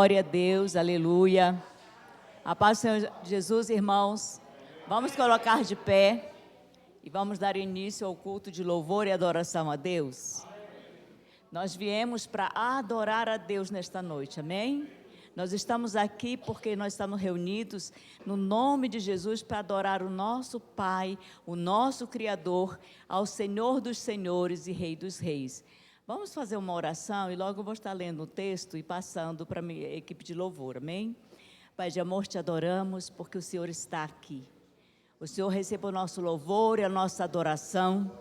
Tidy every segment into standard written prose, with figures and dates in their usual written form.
Glória a Deus, aleluia. A paz do Senhor Jesus, irmãos. Vamos colocar de pé e vamos dar início ao culto de louvor e adoração a Deus. Nós viemos para adorar a Deus nesta noite, amém? Nós estamos aqui porque nós estamos reunidos no nome de Jesus para adorar o nosso Pai, o nosso Criador, ao Senhor dos Senhores e Rei dos Reis. Vamos fazer uma oração e logo eu vou estar lendo o texto e passando para a minha equipe de louvor, amém? Pai de amor, te adoramos porque o Senhor está aqui. O Senhor receba o nosso louvor e a nossa adoração.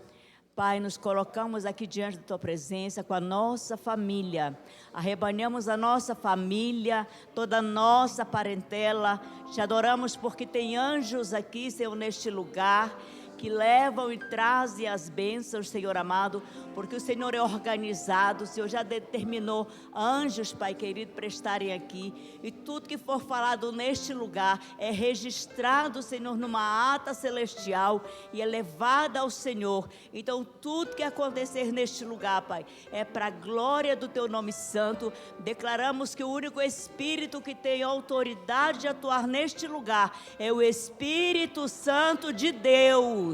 Pai, nos colocamos aqui diante da Tua presença com a nossa família. Arrebanhamos a nossa família, toda a nossa parentela. Te adoramos porque tem anjos aqui, Senhor, neste lugar, que levam e trazem as bênçãos, Senhor amado, porque o Senhor é organizado, o Senhor já determinou anjos, Pai querido, para estarem aqui, e tudo que for falado neste lugar é registrado, Senhor, numa ata celestial e é levado ao Senhor. Então tudo que acontecer neste lugar, Pai, é para a glória do Teu nome santo. Declaramos que o único Espírito que tem autoridade de atuar neste lugar é o Espírito Santo de Deus,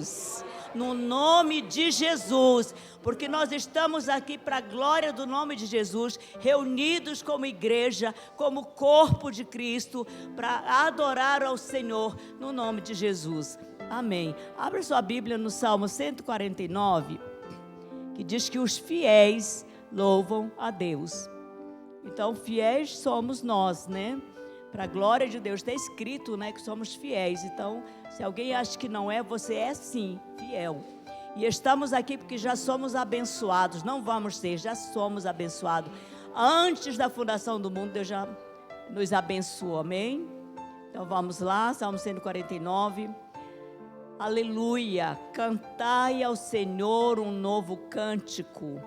no nome de Jesus, porque nós estamos aqui para a glória do nome de Jesus, reunidos como igreja, como corpo de Cristo, para adorar ao Senhor, no nome de Jesus, amém. Abra sua Bíblia no Salmo 149, que diz que os fiéis louvam a Deus. Então, fiéis somos nós, né? Para a glória de Deus, está escrito, né, que somos fiéis. Então, se alguém acha que não é, você é sim, fiel. E estamos aqui porque já somos abençoados, não vamos ser, já somos abençoados. Antes da fundação do mundo, Deus já nos abençoou, amém? Então vamos lá, Salmo 149. Aleluia, cantai ao Senhor um novo cântico,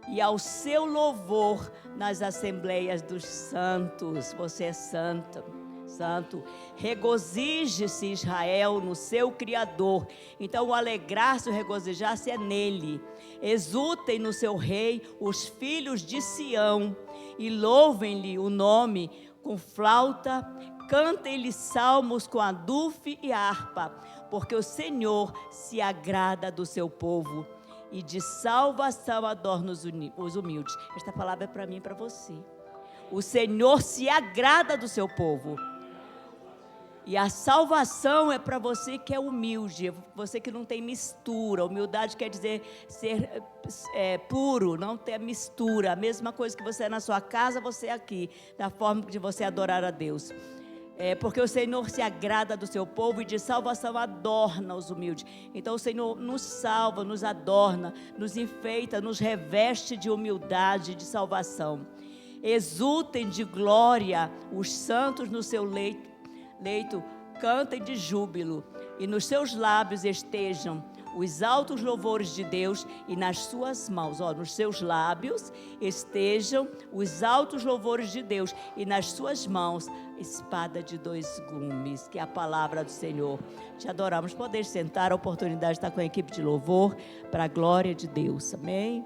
e ao seu louvor nas assembleias dos santos. Você é santo, santo. Regozije-se Israel no seu Criador. Então o alegrar-se, o regozijar-se é nele. Exultem no seu rei os filhos de Sião, e louvem-lhe o nome com flauta, cantem-lhe salmos com adufe e harpa, porque o Senhor se agrada do seu povo, e de salvação adorna os humildes. Esta palavra é para mim e para você. O Senhor se agrada do seu povo. E a salvação é para você que é humilde, você que não tem mistura. Humildade quer dizer ser puro, não ter mistura. A mesma coisa que você é na sua casa, você é aqui, da forma de você adorar a Deus. Porque o Senhor se agrada do seu povo e de salvação adorna os humildes. Então o Senhor nos salva, nos adorna, nos enfeita, nos reveste de humildade, de salvação. Exultem de glória os santos no seu leito, cantem de júbilo, e nos seus lábios estejam os altos louvores de Deus, e nas suas mãos, nos seus lábios estejam os altos louvores de Deus, e nas suas mãos espada de dois gumes, que é a palavra do Senhor. Te adoramos. Poder sentar, a oportunidade de estar com a equipe de louvor, para a glória de Deus, amém?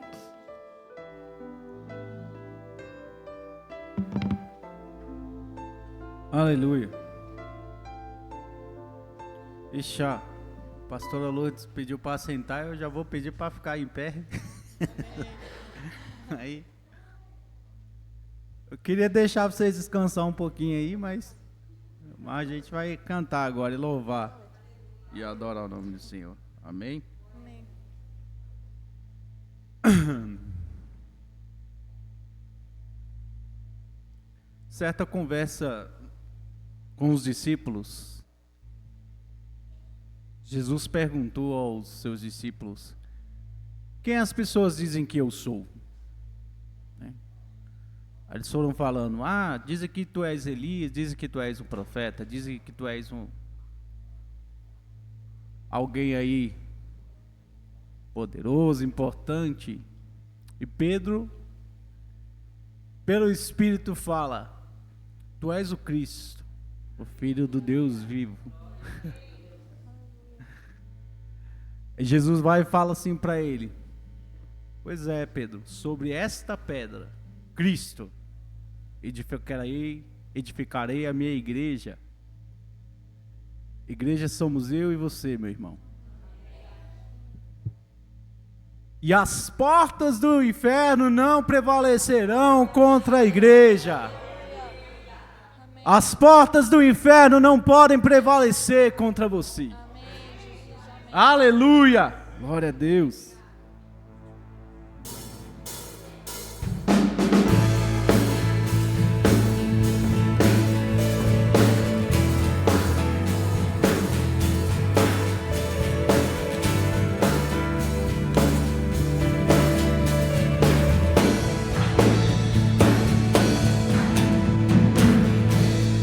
Aleluia. Ixi, a pastora Lourdes pediu para sentar, eu já vou pedir para ficar em pé. Aí, eu queria deixar vocês descansar um pouquinho aí, mas a gente vai cantar agora e louvar e adorar o nome do Senhor. Amém? Amém. Certa conversa com os discípulos, Jesus perguntou aos seus discípulos: quem as pessoas dizem que eu sou? Aí eles foram falando: dizem que tu és Elias, dizem que tu és um profeta, dizem que tu és alguém aí poderoso, importante. E Pedro, pelo Espírito, fala: tu és o Cristo, o Filho do Deus vivo. E Jesus vai e fala assim para ele: pois é, Pedro, sobre esta pedra, Cristo, edificarei a minha igreja. Igreja somos eu e você, meu irmão. E as portas do inferno não prevalecerão contra a igreja. As portas do inferno não podem prevalecer contra você. Aleluia! Glória a Deus.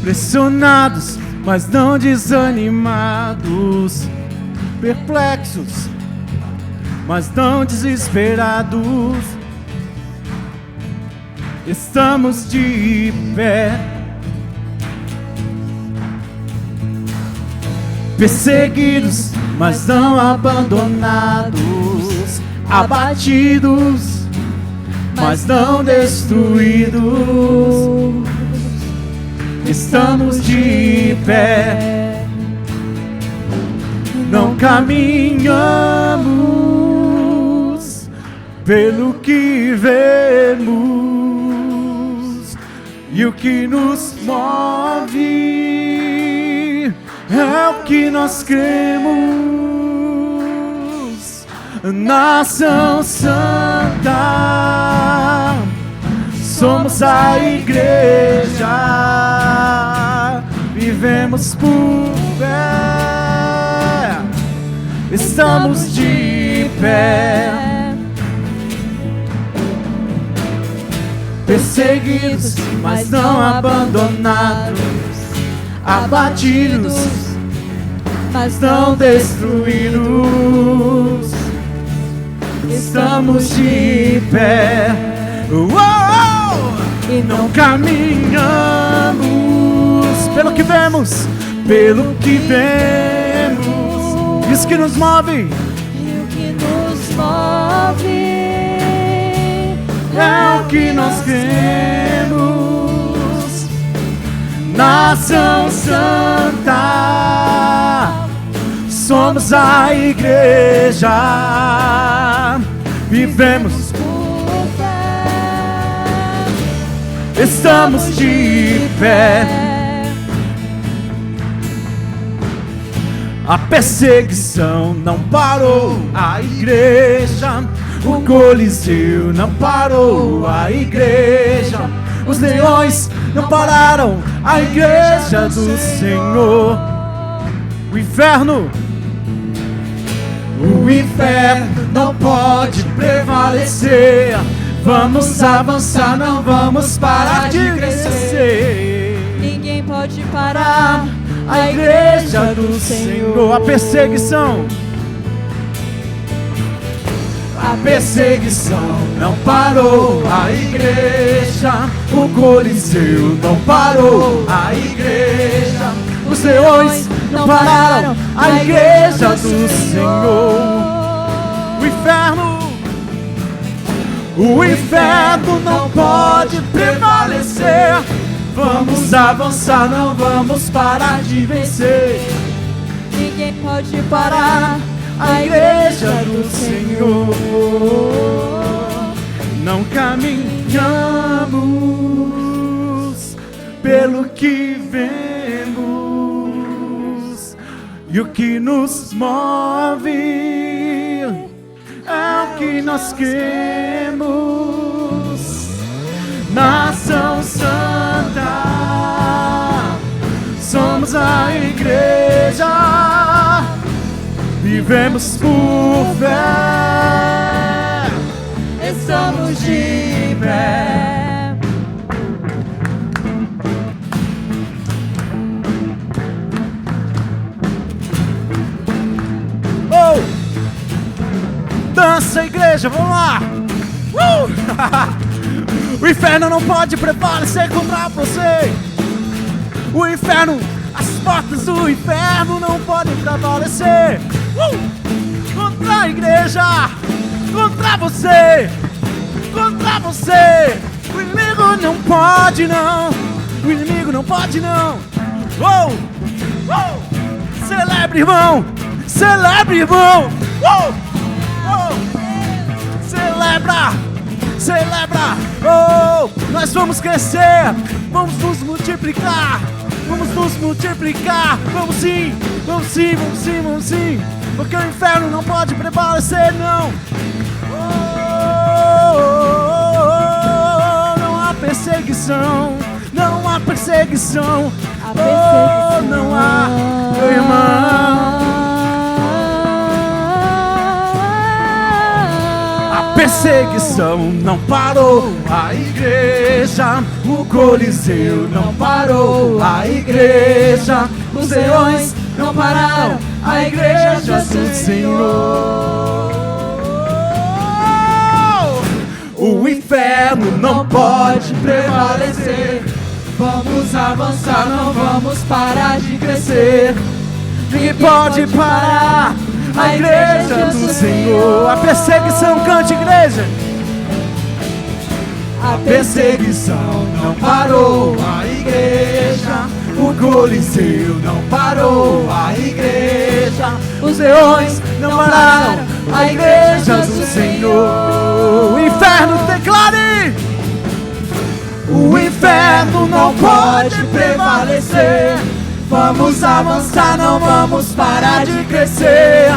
Pressionados, mas não desanimados, perplexos, mas não desesperados, estamos de pé, perseguidos, mas não abandonados, abatidos, mas não destruídos. Estamos de pé, não caminhamos pelo que vemos, e o que nos move é o que nós cremos. Nação Santa, somos a igreja, vivemos por fé, estamos de pé, perseguidos, mas não abandonados, abatidos, mas não destruídos, estamos de pé. E não caminhamos pelo que vemos, pelo que vemos. Isso que nos move, e o que nos move é o que nós cremos. Nação Santa, somos a igreja, vivemos. Estamos de pé. A perseguição não parou a igreja, o Coliseu não parou a igreja, os leões não pararam a igreja do Senhor. O inferno não pode prevalecer. Vamos avançar, não vamos parar de crescer. Ninguém pode parar a igreja do Senhor. A perseguição não parou a igreja, o Coliseu não parou a igreja, os leões não pararam a igreja do Senhor. O inferno não pode prevalecer. Vamos avançar, não vamos parar de vencer. Ninguém pode parar a igreja do Senhor. Não caminhamos pelo que vemos, e o que nos move é o que nós cremos. Nação Santa, somos a igreja, vivemos por fé, estamos de pé. Oh! Dança, igreja, vamos lá! O inferno não pode prevalecer contra você. O inferno, as portas do inferno não podem prevalecer contra a igreja, contra você, contra você, O inimigo não pode não. O inimigo não pode não. Oh, oh. Celebre, irmão. Celebre, irmão. Oh, oh. Celebra. Celebra. Oh, nós vamos crescer. Vamos nos multiplicar. Vamos nos multiplicar. Vamos sim. Vamos sim, vamos sim, vamos sim. Porque o inferno não pode prevalecer, não. Não há perseguição. Não há perseguição. Oh, não há, meu irmão. A perseguição não parou a igreja. O Coliseu não parou a igreja. Os leões não pararam a igreja do Senhor. O inferno não pode prevalecer. Vamos avançar, não vamos parar de crescer. Ninguém pode parar a igreja do Senhor. A perseguição, cante, igreja. A perseguição não parou a igreja. O Coliseu não parou a igreja. Os leões não pararam a igreja do Senhor. O inferno declare. O inferno não pode prevalecer. Vamos avançar, não vamos parar de crescer.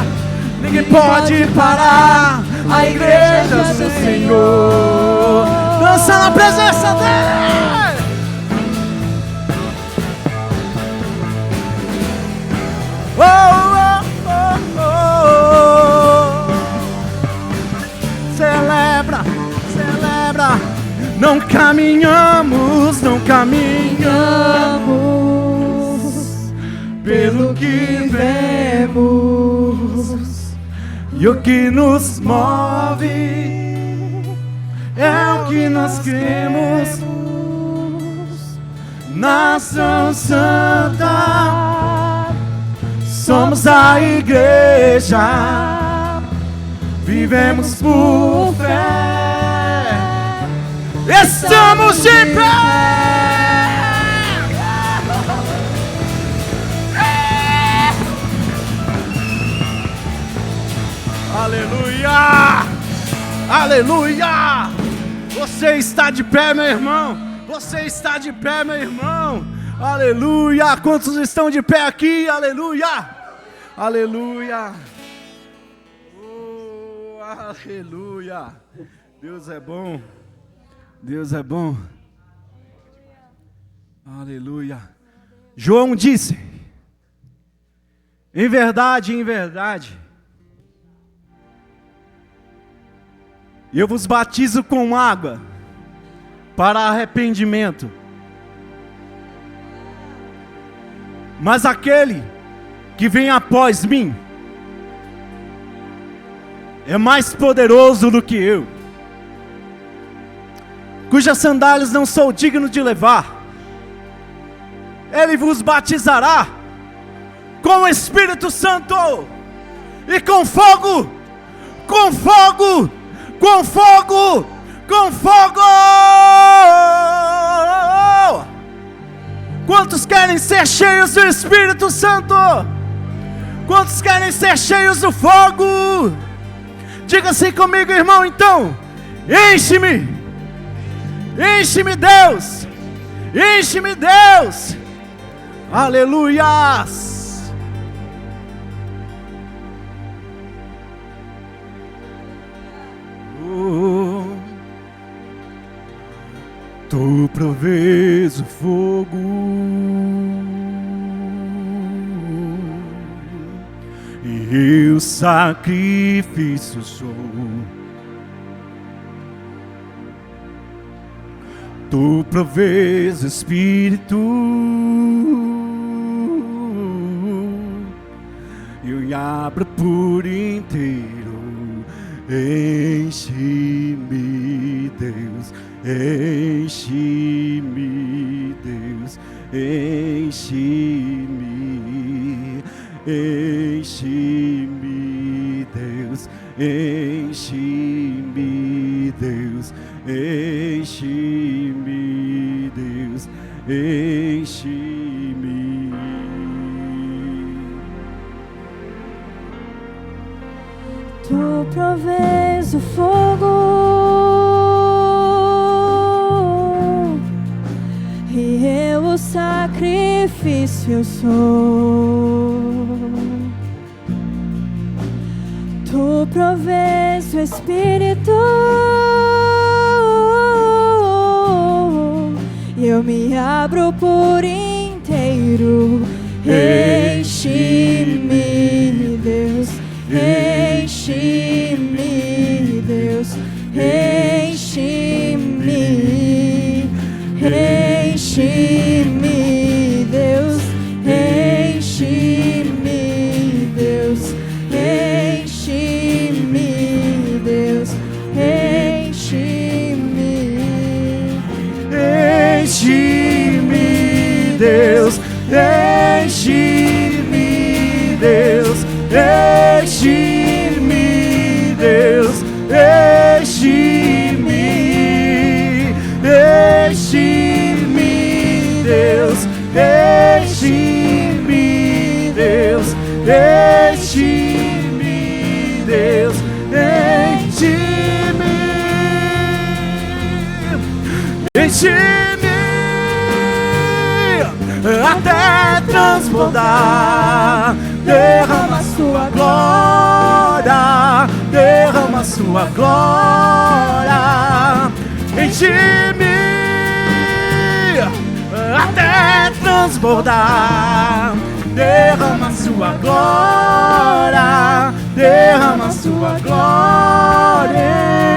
Ninguém pode parar a igreja do Senhor. Dança na presença dele. Oh, oh, oh, oh. Celebra, celebra. Não caminhamos pelo que vemos. E o que nos move é o que nós cremos. Nação Santa, somos a igreja, vivemos por fé. Estamos de pé. Aleluia! Aleluia! Você está de pé, meu irmão. Você está de pé, meu irmão. Aleluia! Quantos estão de pé aqui? Aleluia! Aleluia! Oh, aleluia! Deus é bom. Deus é bom. Aleluia. João disse: em verdade, eu vos batizo com água para arrependimento. Mas aquele que vem após mim é mais poderoso do que eu, cujas sandálias não sou digno de levar. Ele vos batizará com o Espírito Santo e com fogo, com fogo, com fogo, com fogo. Quantos querem ser cheios do Espírito Santo? Quantos querem ser cheios do fogo? Diga assim comigo, irmão, então: enche-me, enche-me, Deus, enche-me, Deus. Aleluias. Tu provês o fogo e eu sacrifício sou. Tu provês o Espírito, eu me abro por inteiro. Enche-me, Deus, enche-me, Deus, enche-me, enche-me, Deus, enche-me, Deus, enche-me, Deus, enche-me. Tu provês o fogo e eu o sacrifício sou. Tu provês o Espírito e eu me abro por inteiro. Enche-me, Deus, enche-me, Deus, enche-me, enche-me, Deus, enche-me, Deus, enche-me, Deus, enche-me, enche-me, Deus, enche-me, Deus, enche-me, Deus, enche-me, enche-me, Deus, enche-me, Deus, enche-me, Deus, enche-me, enche-me até transbordar. Derrama sua glória, derrama sua glória, enche-me até transbordar. Derrama sua glória, derrama sua glória,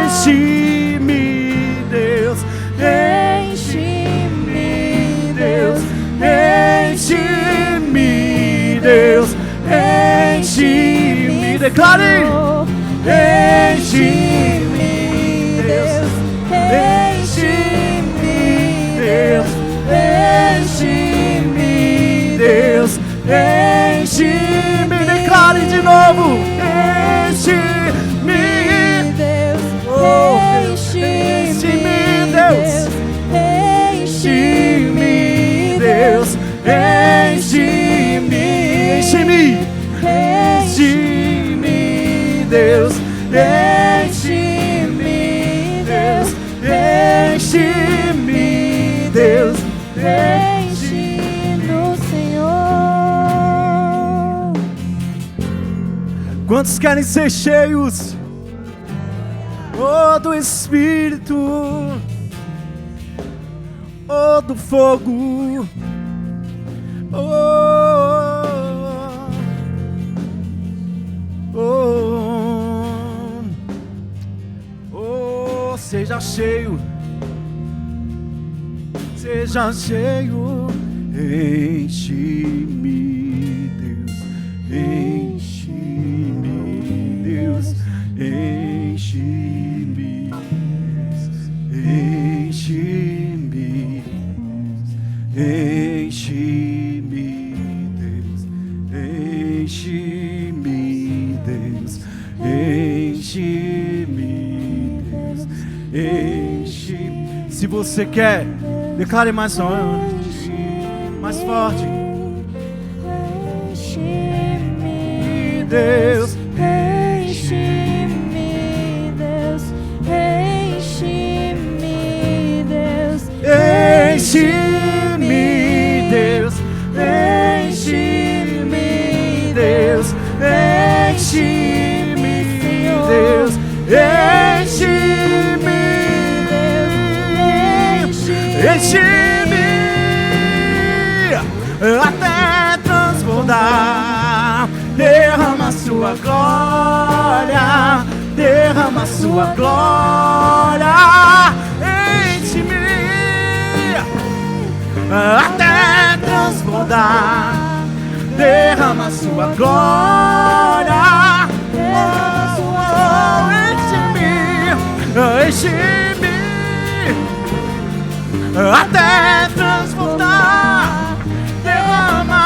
enche-me, Deus, enche-me, Deus, enche-me, Deus, enche-me, declare, enche-me, Deus, enche-me, Deus, enche-me, Deus, enche-me, declare de novo, enche-me, Deus, oh, enche-me, Deus, enche-me, Deus, enche-me, enche-me, enche-me, Deus, enche-me, Deus, enche-me, Deus, enche no Senhor. Quantos querem ser cheios, oh, do Espírito, oh, do fogo, seja cheio, seja cheio, enche-me, Deus, enche-me, Deus, enche-me, enche-me, enche-me, Deus, enche-me, Deus, enche-me, Deus, enche-me. Se você quer, declare mais forte, mais forte. Enche-me, Deus, enche-me, Deus, enche-me, Deus, enche-me, Deus, enche-me, Deus, enche-me, Deus, enche-me, enche-me até transbordar. Derrama sua glória, derrama sua glória, enche-me até transbordar. Derrama sua glória, enche-me, enche-me até transbordar. Derrama,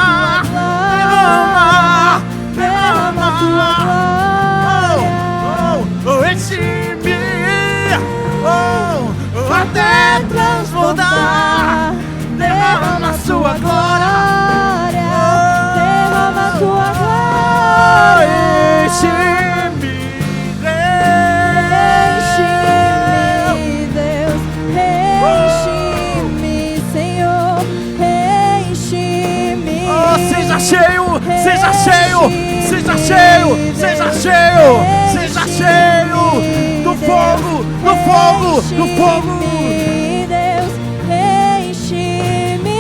derrama, derrama, enche-me cheio, seja cheio, seja cheio do fogo, do fogo, do fogo. Deus, enche-me.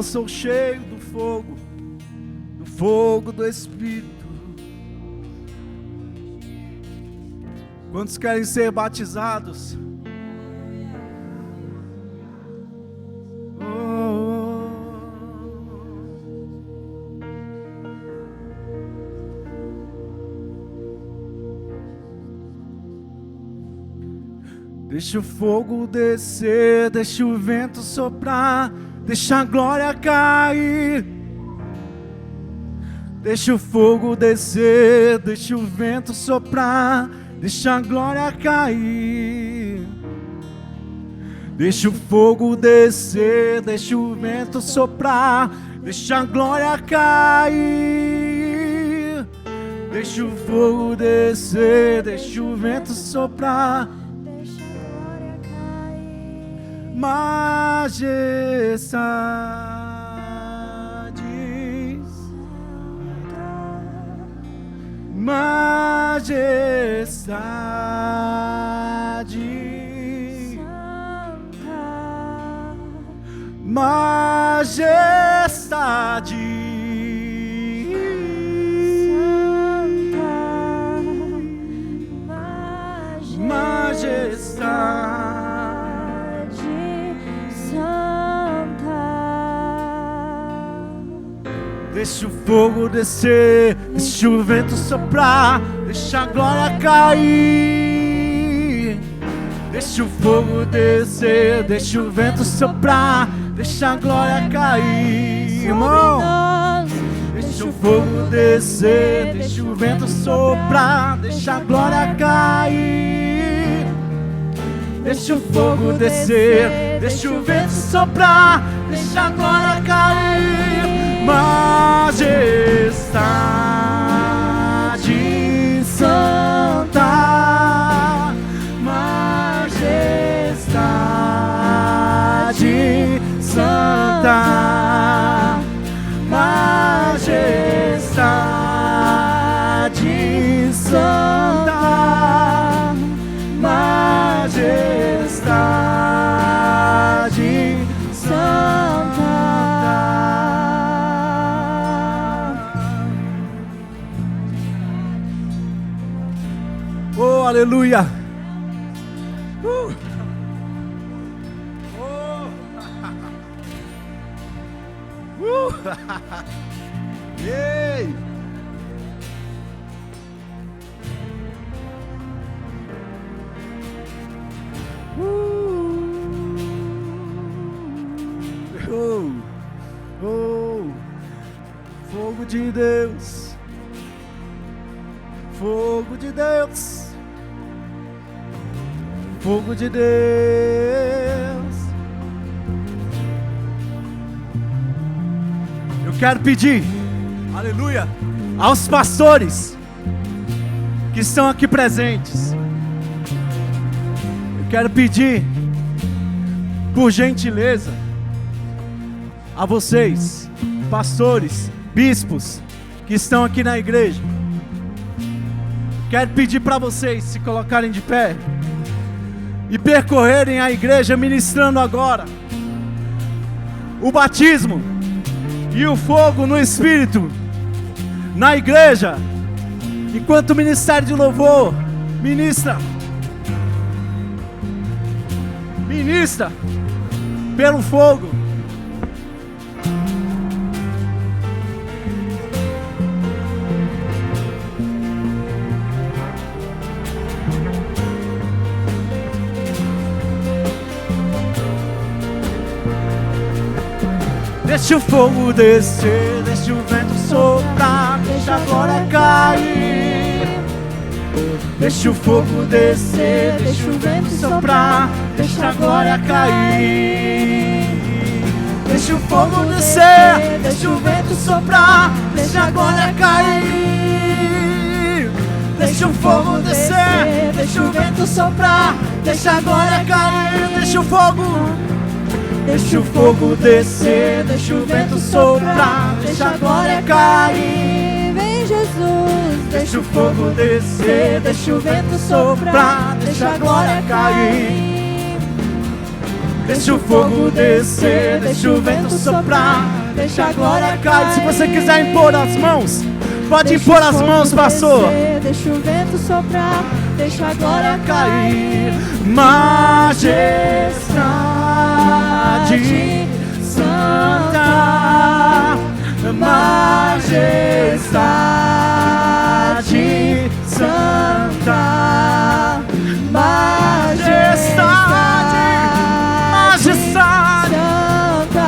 Sou cheio do fogo do Espírito. Quantos querem ser batizados? Deixa o fogo descer, deixa o vento soprar, deixa a glória cair. Deixa o fogo descer, deixa o vento soprar, deixa a glória cair. Deixa o fogo descer, deixa o vento soprar, deixa a glória cair. Deixa o fogo descer, deixa o vento soprar, Deixa a glória cair. majestade, majestade, majestade, majestade. Deixa o fogo descer, deixa o vento soprar, deixa a glória cair. Deixa o fogo descer, deixa o vento soprar, deixa a glória cair. Irmão, deixa o fogo descer, deixa o vento soprar, deixa a glória cair. Deixa o fogo descer, deixa o vento soprar, deixa a glória cair. Majestade santa, majestade santa, majestade santa, majestade santa. Oh, aleluia! Oh. Ei! Fogo de Deus, fogo de Deus, fogo de Deus. Eu quero pedir, aleluia, aos pastores que estão aqui presentes. Eu quero pedir, por gentileza, a vocês, pastores, bispos que estão aqui na igreja. Quero pedir para vocês se colocarem de pé e percorrerem a igreja ministrando agora o batismo e o fogo no Espírito na igreja, enquanto o ministério de louvor ministra pelo fogo. Deixa o fogo descer, deixa o vento soprar, deixa a glória cair. Deixa o fogo descer, deixa o vento soprar, deixa a glória cair. deixa o fogo descer, deixa o vento soprar, deixa a glória cair. Deixa o fogo descer, deixa o vento soprar, deixa a glória cair. Deixa o fogo descer, deixa o vento soprar, deixa a glória cair. Vem Jesus, Deixa o fogo descer, deixa o vento soprar, deixa a glória cair. Deixa o fogo descer, deixa o vento soprar, deixa a glória cair. Se você quiser impor as mãos, pode impor as mãos, pastor. Deixa o vento soprar, deixa a glória cair. Majestade santa, majestade santa, majestade, majestade santa,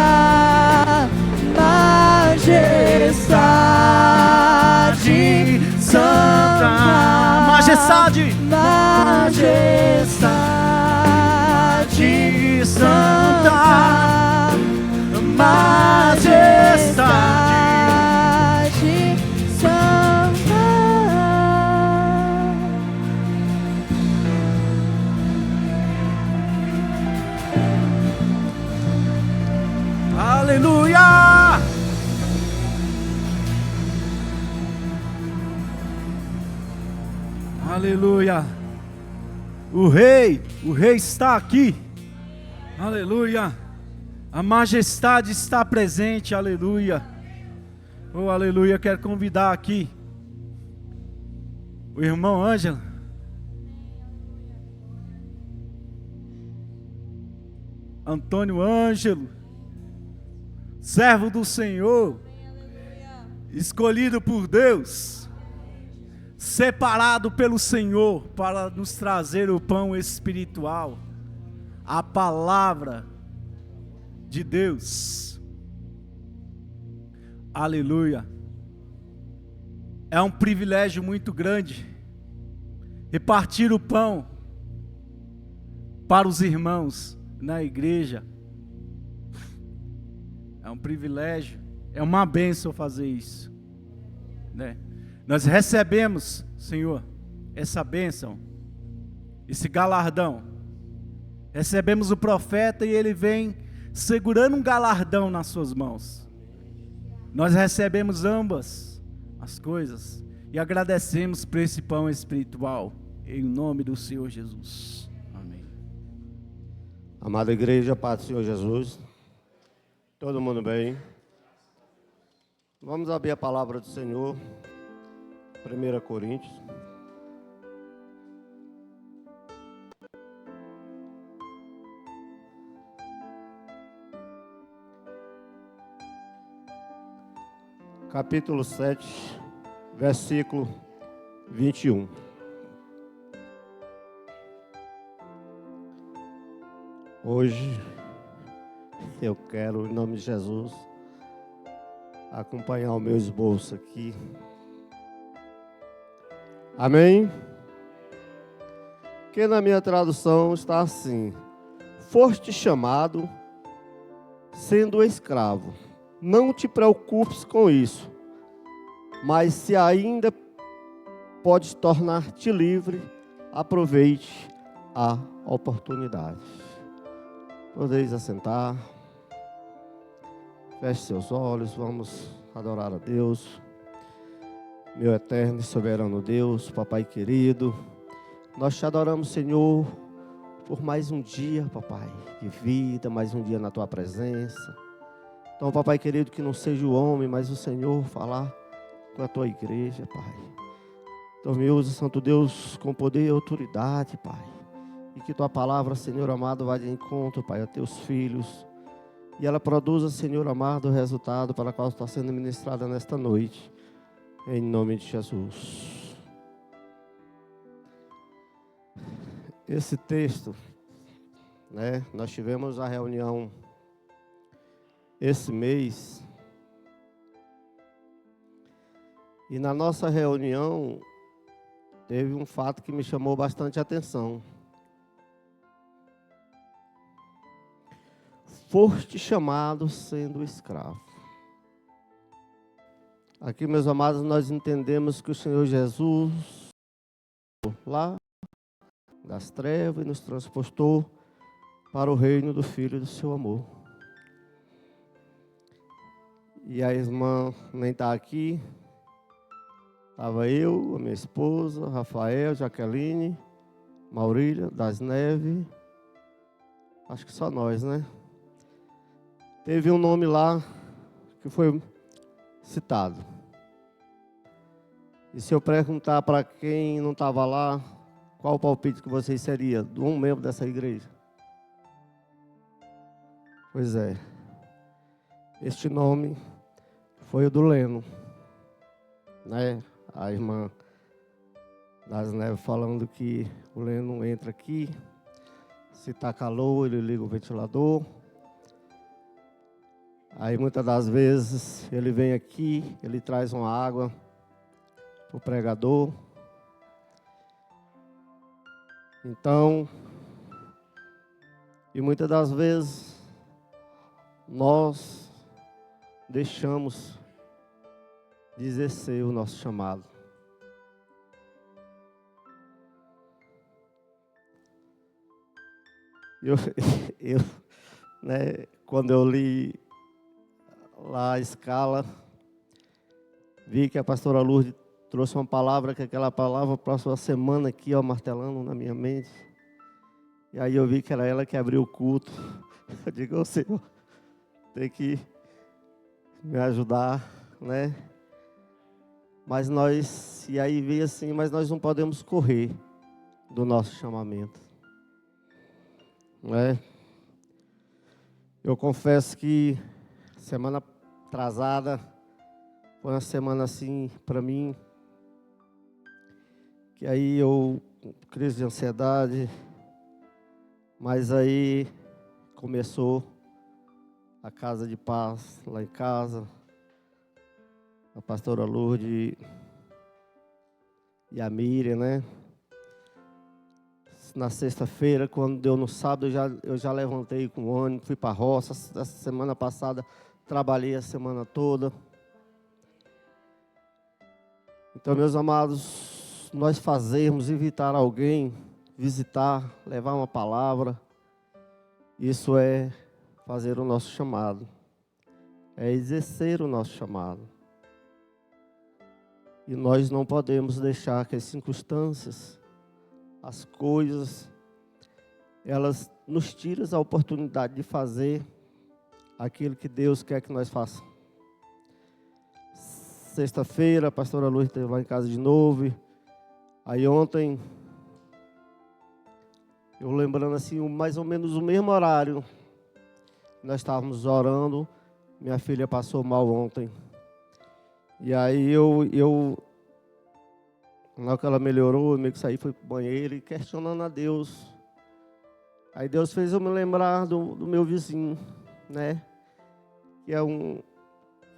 majestade santa, majestade, majestade santa, majestade santa. Aleluia! Aleluia! O rei está aqui. Aleluia! A majestade está presente. Aleluia! Oh, aleluia! Quero convidar aqui o irmão Ângelo. Antônio Ângelo, servo do Senhor, escolhido por Deus, separado pelo Senhor para nos trazer o pão espiritual, a palavra de Deus. Aleluia. É um privilégio muito grande repartir o pão para os irmãos na igreja. É um privilégio, é uma bênção fazer isso, né? Nós recebemos, Senhor, essa bênção, esse galardão. Recebemos o profeta e ele vem segurando um galardão nas suas mãos. Nós recebemos ambas as coisas e agradecemos por esse pão espiritual, em nome do Senhor Jesus. Amém. Amada igreja, paz do Senhor Jesus. Todo mundo bem? Vamos abrir a palavra do Senhor. 1 Coríntios. Capítulo 7, versículo 21. Hoje eu quero, em nome de Jesus, acompanhar o meu esboço aqui. Amém? Que na minha tradução está assim: foste chamado sendo escravo. Não te preocupes com isso, mas se ainda podes tornar-te livre, aproveite a oportunidade. Podeis assentar. Feche seus olhos, vamos adorar a Deus. Meu eterno e soberano Deus, Papai querido, nós te adoramos, Senhor, por mais um dia, Papai, de vida, mais um dia na Tua presença. Então, Papai querido, que não seja o homem, mas o Senhor falar com a Tua igreja, Pai. Então, me usa, Santo Deus, com poder e autoridade, Pai. E que Tua palavra, Senhor amado, vá de encontro, Pai, a Teus filhos. E ela produza, Senhor amado, o resultado para o qual está sendo ministrada nesta noite. Em nome de Jesus. Esse texto, né, nós tivemos a reunião esse mês. E na nossa reunião, teve um fato que me chamou bastante atenção. foste chamado sendo escravo. Aqui, meus amados, nós entendemos que o Senhor Jesus, lá das trevas, nos transportou para o reino do Filho do seu amor. E a irmã nem está aqui. Estava eu, a minha esposa, Rafael, Jaqueline, Maurília, das Neves. Acho que só nós, né? Teve um nome lá que foi citado. E se eu perguntar para quem não estava lá, qual o palpite que vocês seria de um membro dessa igreja? Pois é. Este nome foi o do Leno, né? A irmã das Neves falando que o Leno entra aqui, se está calor, ele liga o ventilador. Aí muitas das vezes ele vem aqui, ele traz uma água para o pregador. Então, e muitas das vezes nós deixamos de exercer o nosso chamado. Né, quando eu li lá a escala, vi que a pastora Lourdes trouxe uma palavra, que aquela palavra próxima semana aqui, ó, martelando na minha mente. E aí eu vi que era ela que abriu o culto. Eu digo, ô Senhor, tem que me ajudar, né? Mas nós, e aí veio assim, mas nós não podemos correr do nosso chamamento, né? Eu confesso que semana atrasada foi uma semana assim para mim, que aí eu crise de ansiedade, mas aí começou a casa de paz lá em casa, a pastora Lourdes e a Miriam, né? Na sexta-feira, quando deu no sábado, eu já levantei com o ônibus, fui para a roça. Essa semana passada, trabalhei a semana toda. Então, meus amados, nós fazermos, invitar alguém, visitar, levar uma palavra, isso é fazer o nosso chamado, é exercer o nosso chamado. E nós não podemos deixar que as circunstâncias, as coisas, elas nos tiram a oportunidade de fazer aquilo que Deus quer que nós façamos. Sexta-feira, a pastora Luz esteve lá em casa de novo. Aí ontem, eu lembrando assim, mais ou menos o mesmo horário, nós estávamos orando, minha filha passou mal ontem. E aí eu na hora que ela melhorou, eu meio que saí, fui para o banheiro e questionando a Deus. Aí Deus fez eu me lembrar do meu vizinho, né? Que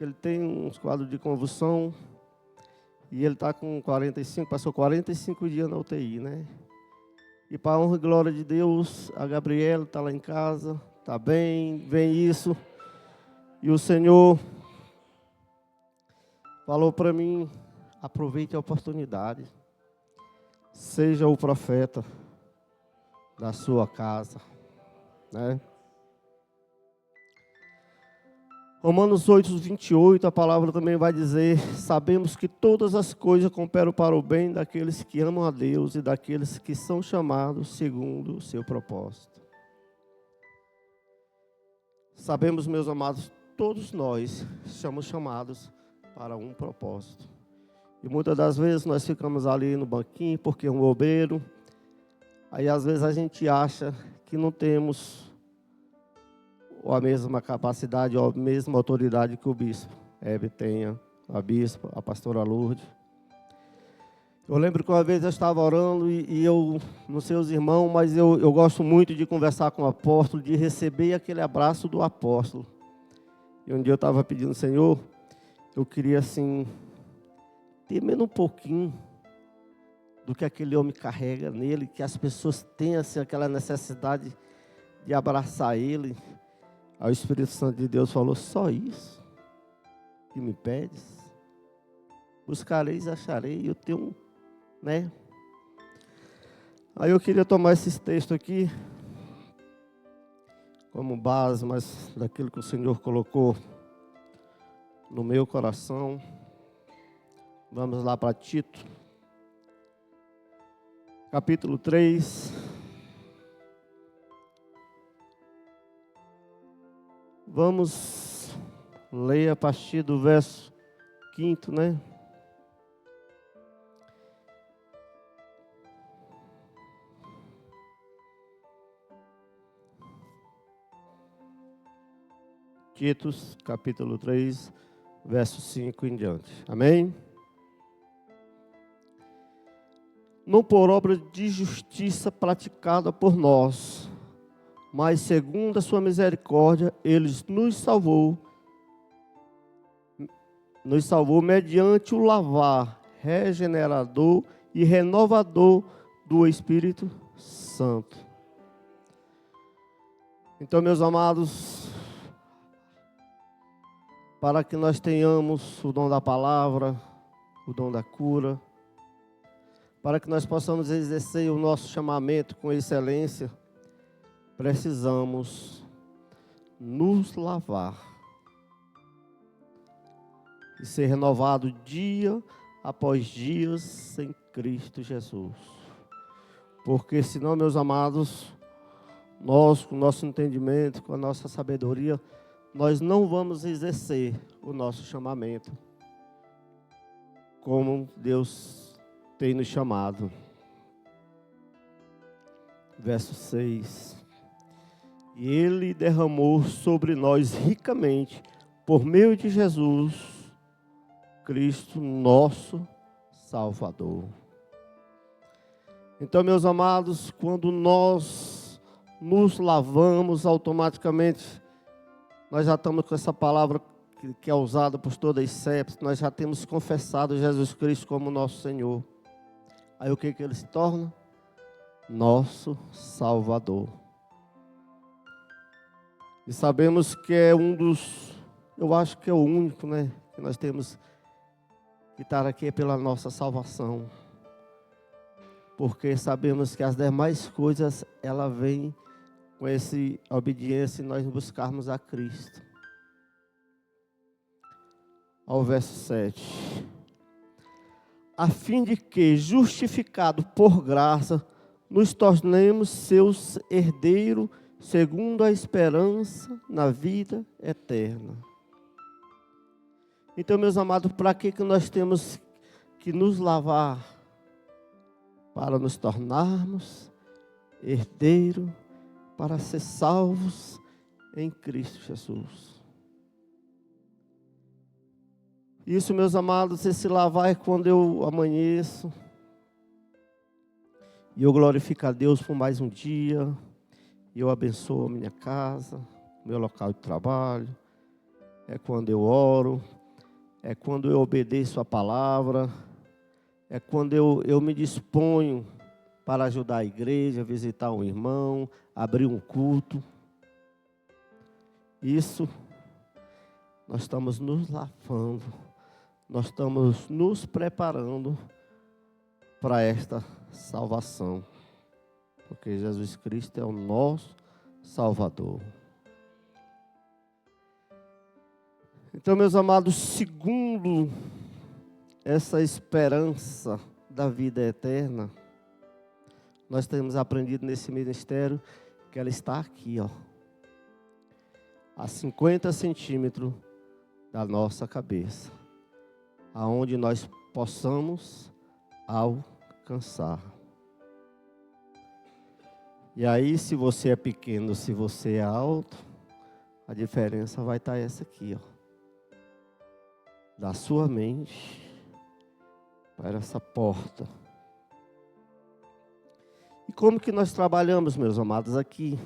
ele tem uns quadros de convulsão e ele está com 45, passou 45 dias na UTI, né? E para a honra e glória de Deus, a Gabriela está lá em casa, está bem, vem isso. E o Senhor falou para mim, aproveite a oportunidade, seja o profeta da sua casa, né? Romanos 8, 28, a palavra também vai dizer, sabemos que todas as coisas cooperam para o bem daqueles que amam a Deus e daqueles que são chamados segundo o seu propósito. Sabemos, meus amados, todos nós somos chamados para um propósito. E muitas das vezes nós ficamos ali no banquinho porque é um obreiro. Aí às vezes a gente acha que não temos a mesma capacidade ou a mesma autoridade que o bispo Hebe tenha, a bispa, a pastora Lourdes. Eu lembro que uma vez eu estava orando e eu, não sei os irmãos, mas eu gosto muito de conversar com o apóstolo, de receber aquele abraço do apóstolo. E um dia eu estava pedindo, Senhor, eu queria assim, ter menos um pouquinho do que aquele homem carrega nele, que as pessoas tenham assim, aquela necessidade de abraçar ele. Aí o Espírito Santo de Deus falou: só isso que me pedes? Buscareis, acharei, eu tenho, né? Aí eu queria tomar esses textos aqui como base, mas daquilo que o Senhor colocou no meu coração. Vamos lá para Tito, capítulo 3. Vamos ler a partir do verso 5, né? Tito, capítulo 3, verso 5 em diante. Amém? Não por obra de justiça praticada por nós, mas segundo a sua misericórdia, Ele nos salvou mediante o lavar regenerador e renovador do Espírito Santo. Então, meus amados, para que nós tenhamos o dom da palavra, o dom da cura, para que nós possamos exercer o nosso chamamento com excelência, precisamos nos lavar e ser renovado dia após dia em Cristo Jesus. Porque senão, meus amados, nós, com o nosso entendimento, com a nossa sabedoria, nós não vamos exercer o nosso chamamento como Deus tem nos chamado. Verso 6. E Ele derramou sobre nós ricamente, por meio de Jesus Cristo, nosso Salvador. Então, meus amados, quando nós nos lavamos, automaticamente nós já estamos com essa palavra que é usada por todas as septas, nós já temos confessado Jesus Cristo como nosso Senhor. Aí o que Ele se torna? Nosso Salvador. E sabemos que é um dos, eu acho que é o único, né, que nós temos que estar aqui pela nossa salvação. Porque sabemos que as demais coisas, ela vem com essa obediência e nós buscarmos a Cristo. Ao verso 7. A fim de que, justificado por graça, nos tornemos seus herdeiros, segundo a esperança na vida eterna. Então, meus amados, para que nós temos que nos lavar? Para nos tornarmos herdeiros, para ser salvos em Cristo Jesus. Isso, meus amados, esse lavar é quando eu amanheço e eu glorifico a Deus por mais um dia, e eu abençoo a minha casa, meu local de trabalho, é quando eu oro, é quando eu obedeço a palavra, é quando eu me disponho para ajudar a igreja, visitar um irmão, abrir um culto. Isso, nós estamos nos lavando, nós estamos nos preparando para esta salvação. Porque Jesus Cristo é o nosso Salvador. Então, meus amados, segundo essa esperança da vida eterna, nós temos aprendido nesse ministério que ela está aqui, ó, a 50 centímetros da nossa cabeça, aonde nós possamos alcançar. E aí, se você é pequeno, se você é alto, a diferença vai estar essa aqui, ó, da sua mente para essa porta. E como que nós trabalhamos, meus amados, aqui?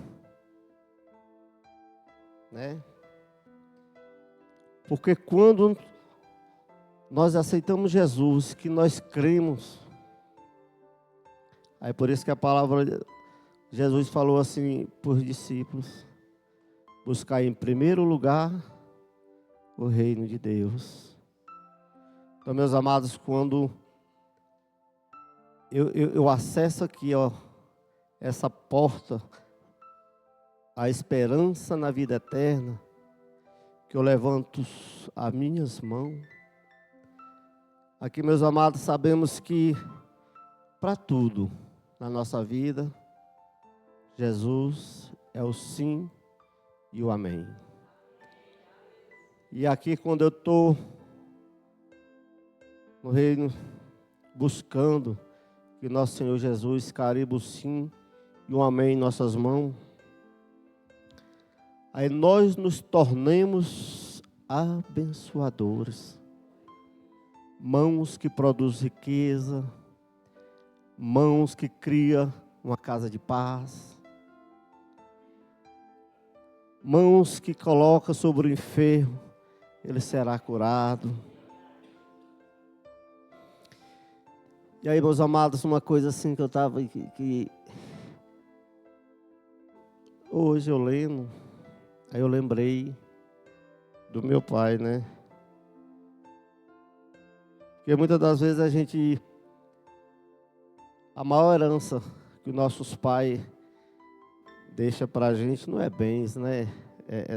Né? Porque quando nós aceitamos Jesus, que nós cremos, aí por isso que a palavra, Jesus falou assim para os discípulos: buscar em primeiro lugar o reino de Deus. Então, meus amados, quando eu acesso aqui, ó, essa porta, a esperança na vida eterna, que eu levanto as minhas mãos. Aqui, meus amados, sabemos que para tudo na nossa vida, Jesus é o sim e o amém. E aqui, quando eu estou no reino, buscando que nosso Senhor Jesus caribe o sim e o amém em nossas mãos, aí nós nos tornemos abençoadores. Mãos que produzem riqueza, mãos que criam uma casa de paz, mãos que colocam sobre o enfermo, ele será curado. E aí, meus amados, uma coisa assim que eu estava que hoje eu lendo, aí eu lembrei do meu pai, né? Porque muitas das vezes a maior herança que nossos pais deixam para a gente não é bens, né?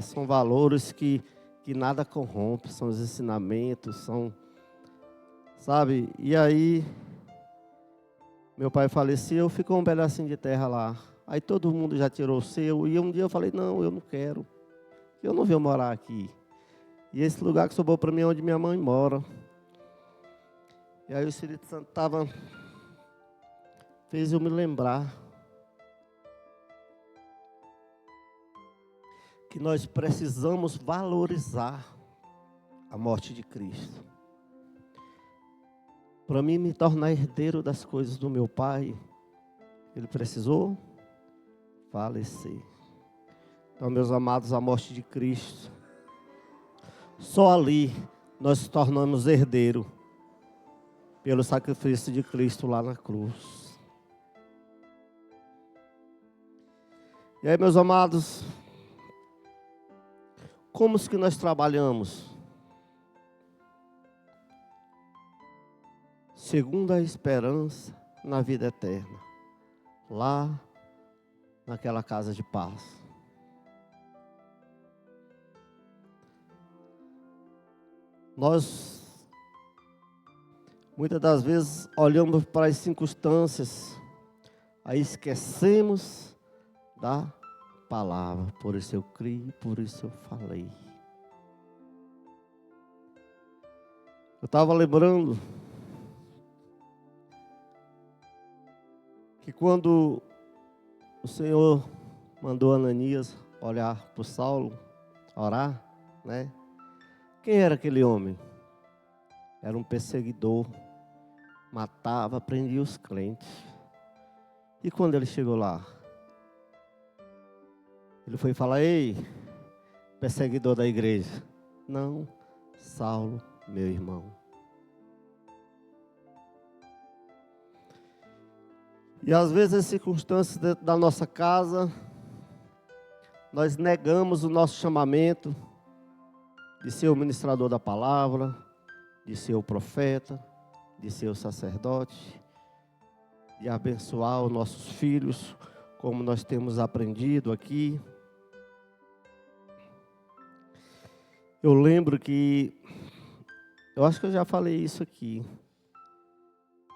São valores que nada corrompe, são os ensinamentos, são, sabe? E aí, meu pai faleceu, ficou um pedacinho de terra lá. Aí todo mundo já tirou o seu, e um dia eu falei, não, eu não quero, eu não venho morar aqui. E esse lugar que sobrou para mim é onde minha mãe mora. E aí o Espírito Santo fez eu me lembrar que nós precisamos valorizar a morte de Cristo. Para mim me tornar herdeiro das coisas do meu pai, ele precisou falecer. Então, meus amados, a morte de Cristo, só ali nós nos tornamos herdeiro pelo sacrifício de Cristo lá na cruz. E aí, meus amados, como que nós trabalhamos? Segundo a esperança na vida eterna, lá naquela casa de paz. Nós, muitas das vezes, olhamos para as circunstâncias, aí esquecemos da palavra. Por isso eu criei, por isso eu falei. Eu estava lembrando que quando o Senhor mandou Ananias olhar para o Saulo, orar, né? Quem era aquele homem? Era um perseguidor, matava, prendia os crentes. E quando ele chegou lá, ele foi falar, ei, perseguidor da igreja. Não, Saulo, meu irmão. E às vezes as circunstâncias dentro da nossa casa, nós negamos o nosso chamamento de ser o ministrador da palavra, de ser o profeta, de ser o sacerdote, de abençoar os nossos filhos, como nós temos aprendido aqui. Eu lembro que, eu acho que eu já falei isso aqui,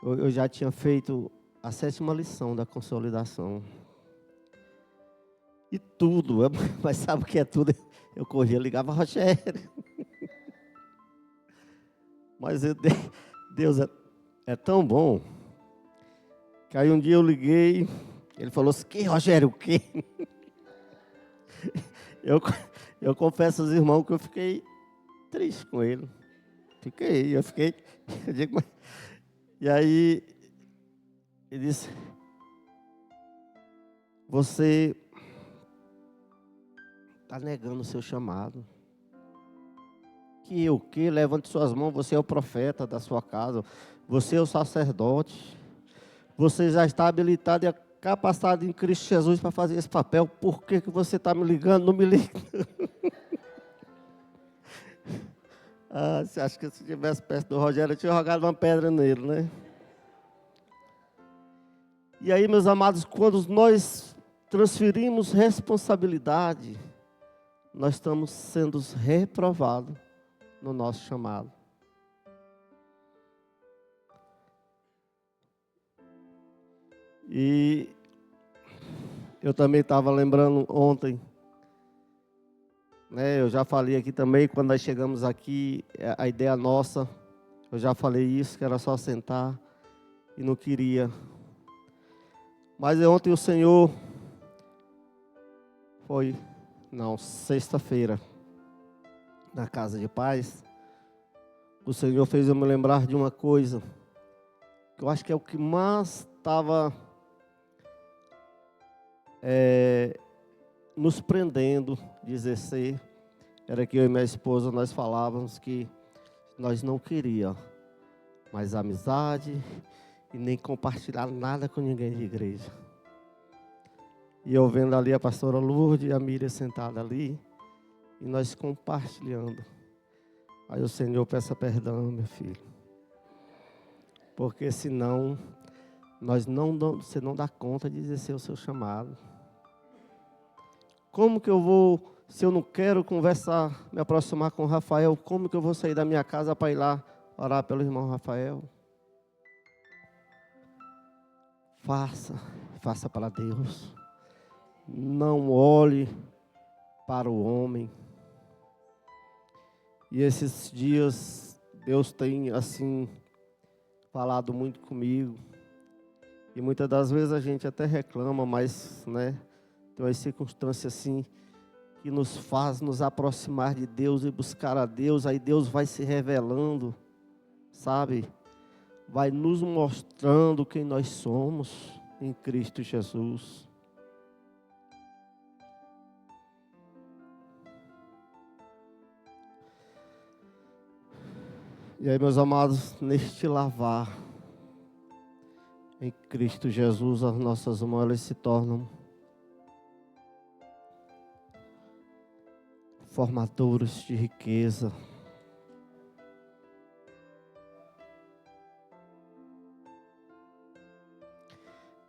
eu já tinha feito a 7ª lição da consolidação. E tudo, mas sabe o que é tudo? Eu corria, ligava a Rogério. Mas Deus é tão bom, que aí um dia eu liguei, ele falou assim, que Rogério, o quê? Eu confesso aos irmãos que eu fiquei triste com ele. Eu digo, e aí ele disse, você está negando o seu chamado. Que levante suas mãos, você é o profeta da sua casa, você é o sacerdote, você já está habilitado a capacitado em Cristo Jesus para fazer esse papel. Por que você está me ligando? Não me liga. Você acha que se estivesse perto do Rogério, eu tinha jogado uma pedra nele, né? E aí, meus amados, quando nós transferimos responsabilidade, nós estamos sendo reprovados no nosso chamado. E eu também estava lembrando ontem, né, eu já falei aqui também, quando nós chegamos aqui, a ideia nossa, eu já falei isso, que era só sentar e não queria. Mas ontem o Senhor sexta-feira, na casa de paz, o Senhor fez eu me lembrar de uma coisa, que eu acho que é o que mais estava nos prendendo de exercer, era que eu e minha esposa, nós falávamos que nós não queríamos mais amizade e nem compartilhar nada com ninguém de igreja. E eu vendo ali a pastora Lourdes e a Miriam sentada ali, e nós compartilhando. Aí o Senhor, peça perdão, meu filho. Porque senão, você não dá conta de exercer o seu chamado. Como que eu vou, se eu não quero conversar, me aproximar com o Rafael, como que eu vou sair da minha casa para ir lá orar pelo irmão Rafael? Faça para Deus. Não olhe para o homem. E esses dias, Deus tem, assim, falado muito comigo. E muitas das vezes a gente até reclama, mas, né, tem umas circunstâncias assim, que nos faz nos aproximar de Deus e buscar a Deus. Aí Deus vai se revelando, sabe? Vai nos mostrando quem nós somos em Cristo Jesus. E aí, meus amados, neste lavar em Cristo Jesus, as nossas mãos elas se tornam formadores de riqueza.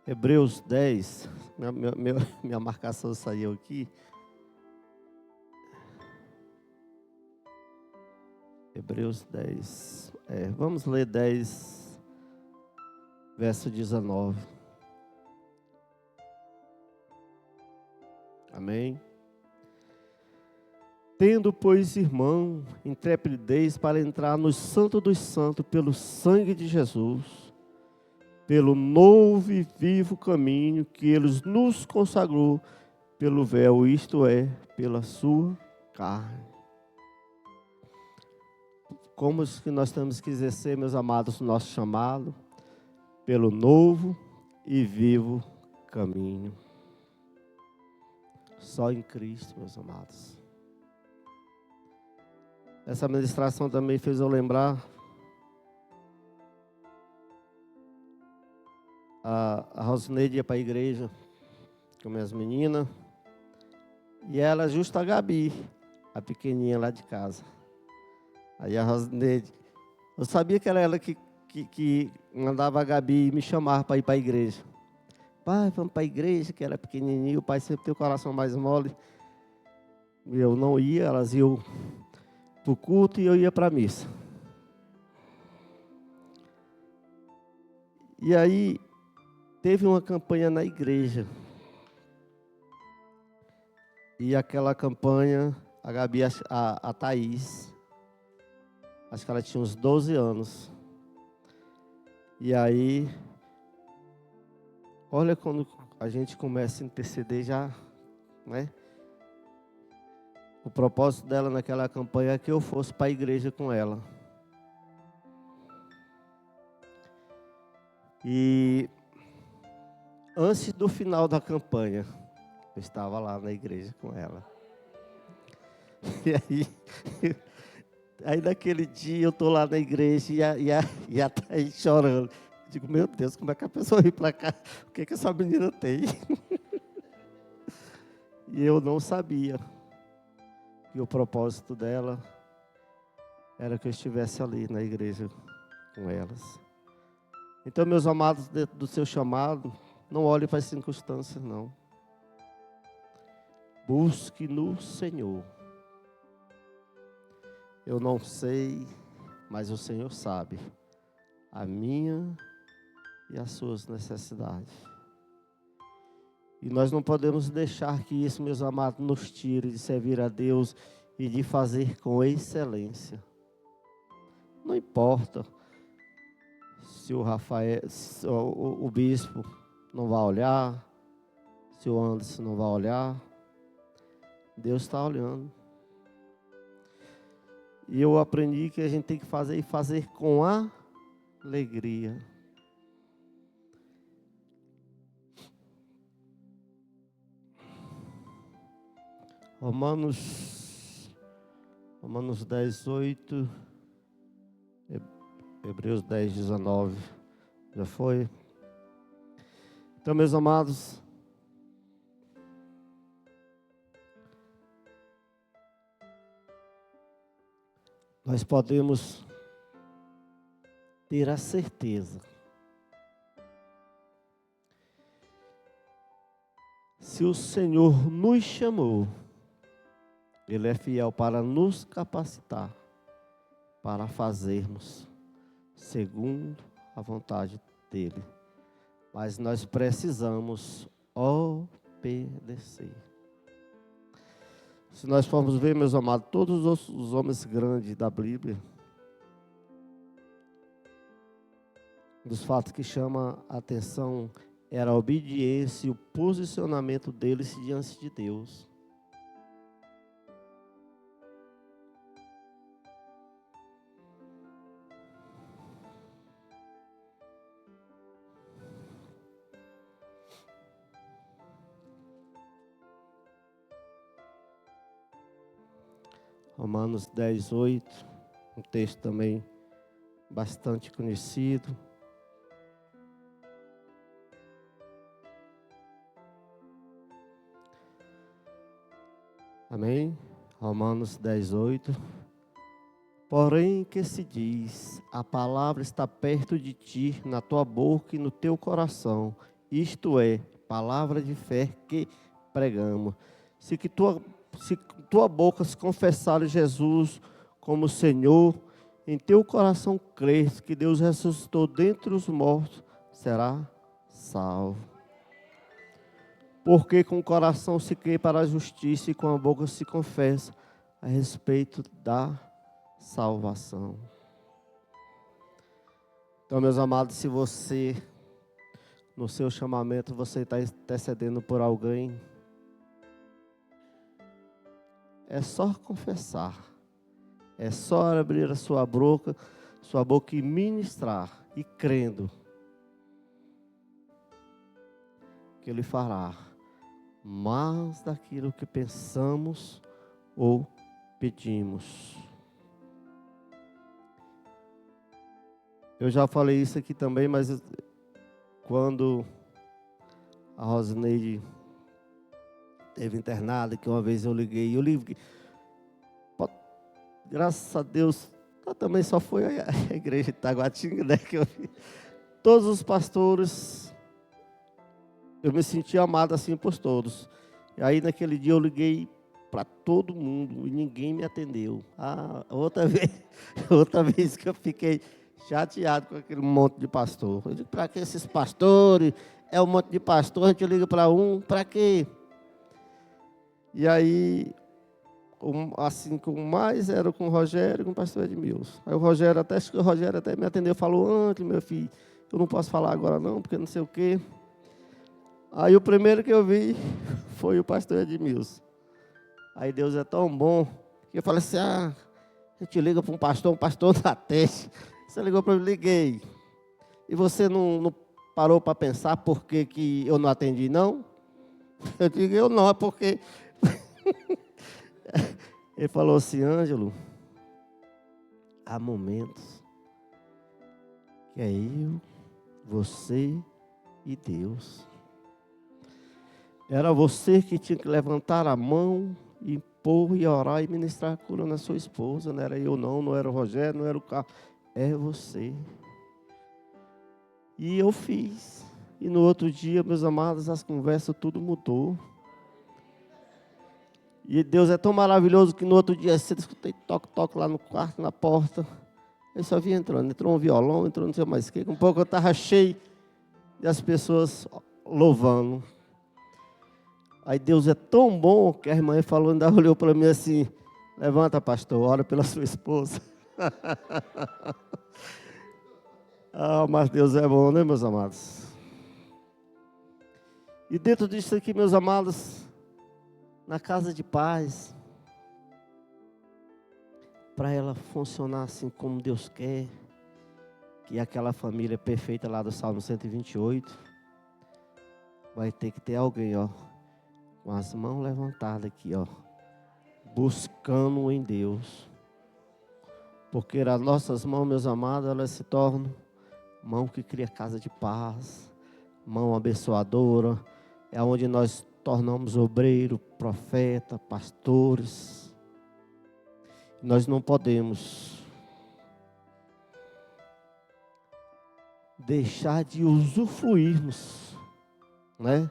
Hebreus 10, minha marcação saiu aqui. Hebreus 10, vamos ler 10, verso 19. Amém? Tendo, pois, irmão, intrepidez para entrar no Santo dos Santos pelo sangue de Jesus, pelo novo e vivo caminho que Ele nos consagrou pelo véu, isto é, pela sua carne. Como que nós temos que exercer, meus amados, o nosso chamado? Pelo novo e vivo caminho. Só em Cristo, meus amados. Essa ministração também fez eu lembrar a Rosineide ia para a igreja com minhas meninas, e ela justo a Gabi, a pequenininha lá de casa. Aí a Rosineide, eu sabia que era ela que mandava a Gabi me chamar para ir para a igreja. Pai, vamos para a igreja, que era pequenininho, o pai sempre tem o coração mais mole. E eu não ia, elas iam para o culto e eu ia para a missa. E aí, teve uma campanha na igreja. E aquela campanha, a Gabi, a Thaís, acho que ela tinha uns 12 anos. E aí, olha quando a gente começa a interceder já, né? O propósito dela naquela campanha é que eu fosse para a igreja com ela. E antes do final da campanha, eu estava lá na igreja com ela. E aí naquele dia eu estou lá na igreja e a Thaís chorando. Digo, meu Deus, como é que a pessoa vem para cá? O que essa menina tem? E eu não sabia que o propósito dela era que eu estivesse ali na igreja com elas. Então, meus amados, dentro do seu chamado, não olhe para as circunstâncias, não. Busque no Senhor. Eu não sei, mas o Senhor sabe a minha e as suas necessidades. E nós não podemos deixar que isso, meus amados, nos tire de servir a Deus e de fazer com excelência. Não importa se o Rafael, se o bispo não vai olhar, se o Anderson não vai olhar, Deus está olhando. E eu aprendi que a gente tem que fazer e fazer com alegria. Romanos 10, 8, Hebreus 10, 19, já foi? Então, meus amados, nós podemos ter a certeza, se o Senhor nos chamou, Ele é fiel para nos capacitar, para fazermos segundo a vontade dEle. Mas nós precisamos obedecer. Se nós formos ver, meus amados, todos os homens grandes da Bíblia, um dos fatos que chama a atenção era a obediência e o posicionamento deles diante de Deus. Romanos 10, 8, um texto também bastante conhecido. Amém? Romanos 10, 8. Porém, que se diz, a palavra está perto de ti, na tua boca e no teu coração. Isto é, palavra de fé que pregamos. Se tua boca se confessar Jesus como Senhor, em teu coração crer que Deus ressuscitou dentre os mortos, será salvo. Porque com o coração se crê para a justiça e com a boca se confessa a respeito da salvação. Então, meus amados, se você, no seu chamamento, você está intercedendo por alguém, é só confessar, é só abrir a sua boca e ministrar, e crendo que Ele fará mais daquilo que pensamos ou pedimos. Eu já falei isso aqui também, mas quando a Rosineide esteve internada, que uma vez eu liguei, graças a Deus, também só foi a igreja de Taguatinga, né, que eu vi. Todos os pastores, eu me senti amado assim por todos. E aí naquele dia eu liguei para todo mundo e ninguém me atendeu. Outra vez que eu fiquei chateado com aquele monte de pastor. Eu digo, para que esses pastores? É um monte de pastor, a gente liga para um, para quê? E aí, assim, com mais era com o Rogério e com o pastor Edmilson. Aí o Rogério até me atendeu, falou, antes, meu filho, eu não posso falar agora não, porque não sei o quê. Aí o primeiro que eu vi foi o pastor Edmilson. Aí Deus é tão bom, que eu falei assim, a gente liga para um pastor não atende. Você ligou para mim, liguei. E você não parou para pensar por que eu não atendi, não? Eu digo, eu não, é porque... Ele falou assim, Ângelo, há momentos que é eu Você e Deus. Era você que tinha que levantar a mão, impor e orar e ministrar a cura na sua esposa. Não era eu não era o Rogério, não era o Carlos. É você. E eu fiz. E no outro dia, meus amados, as conversas tudo mudou. E Deus é tão maravilhoso que no outro dia cedo eu escutei toque lá no quarto, na porta. Eu só vi entrando. Entrou um violão, entrou não sei mais o que. Um pouco eu estava cheio e as pessoas louvando. Aí Deus é tão bom que a irmã falou, ainda olhou para mim assim: levanta, pastor, ora pela sua esposa. Mas Deus é bom, né, meus amados? E dentro disso aqui, meus amados, na casa de paz, para ela funcionar assim como Deus quer, que é aquela família perfeita lá do Salmo 128, vai ter que ter alguém, ó, com as mãos levantadas aqui, ó, buscando em Deus. Porque as nossas mãos, meus amados, elas se tornam mão que cria casa de paz, mão abençoadora, é onde nós tornamos obreiro, profeta, pastores. Nós não podemos deixar de usufruirmos, né?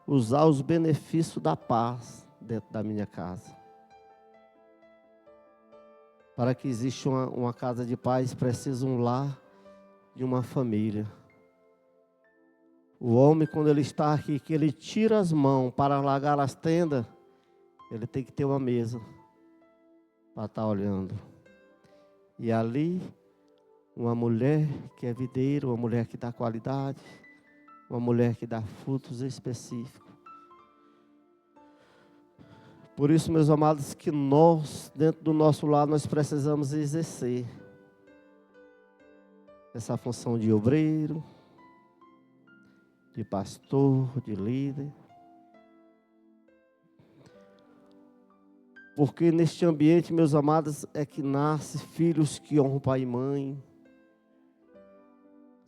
Usar os benefícios da paz dentro da minha casa. Para que exista uma casa de paz, precisa um lar e uma família. O homem, quando ele está aqui, que ele tira as mãos para largar as tendas, ele tem que ter uma mesa para estar olhando. E ali, uma mulher que é videira, uma mulher que dá qualidade, uma mulher que dá frutos específicos. Por isso, meus amados, que nós, dentro do nosso lar, nós precisamos exercer essa função de obreiro, de pastor, de líder. Porque neste ambiente, meus amados, é que nascem filhos que honram pai e mãe.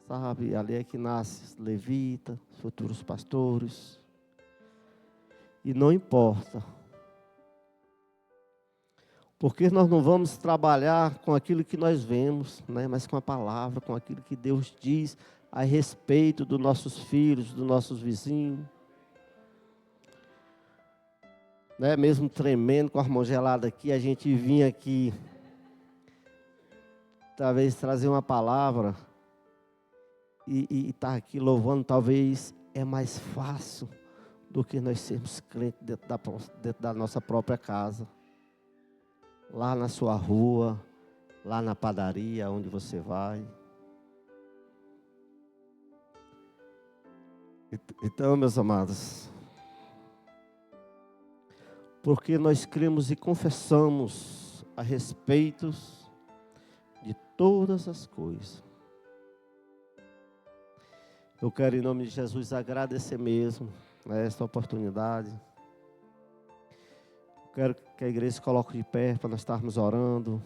Sabe, ali é que nascem levitas, futuros pastores. E não importa. Porque nós não vamos trabalhar com aquilo que nós vemos, né, mas com a palavra, com aquilo que Deus diz a respeito dos nossos filhos, dos nossos vizinhos. Né, mesmo tremendo com a mão gelada aqui, a gente vinha aqui, talvez trazer uma palavra e estar aqui louvando, talvez é mais fácil do que nós sermos crentes dentro da nossa própria casa. Lá na sua rua, lá na padaria, onde você vai. Então, meus amados, porque nós cremos e confessamos a respeito de todas as coisas. Eu quero, em nome de Jesus, agradecer mesmo esta oportunidade. Quero que a igreja se coloque de pé para nós estarmos orando.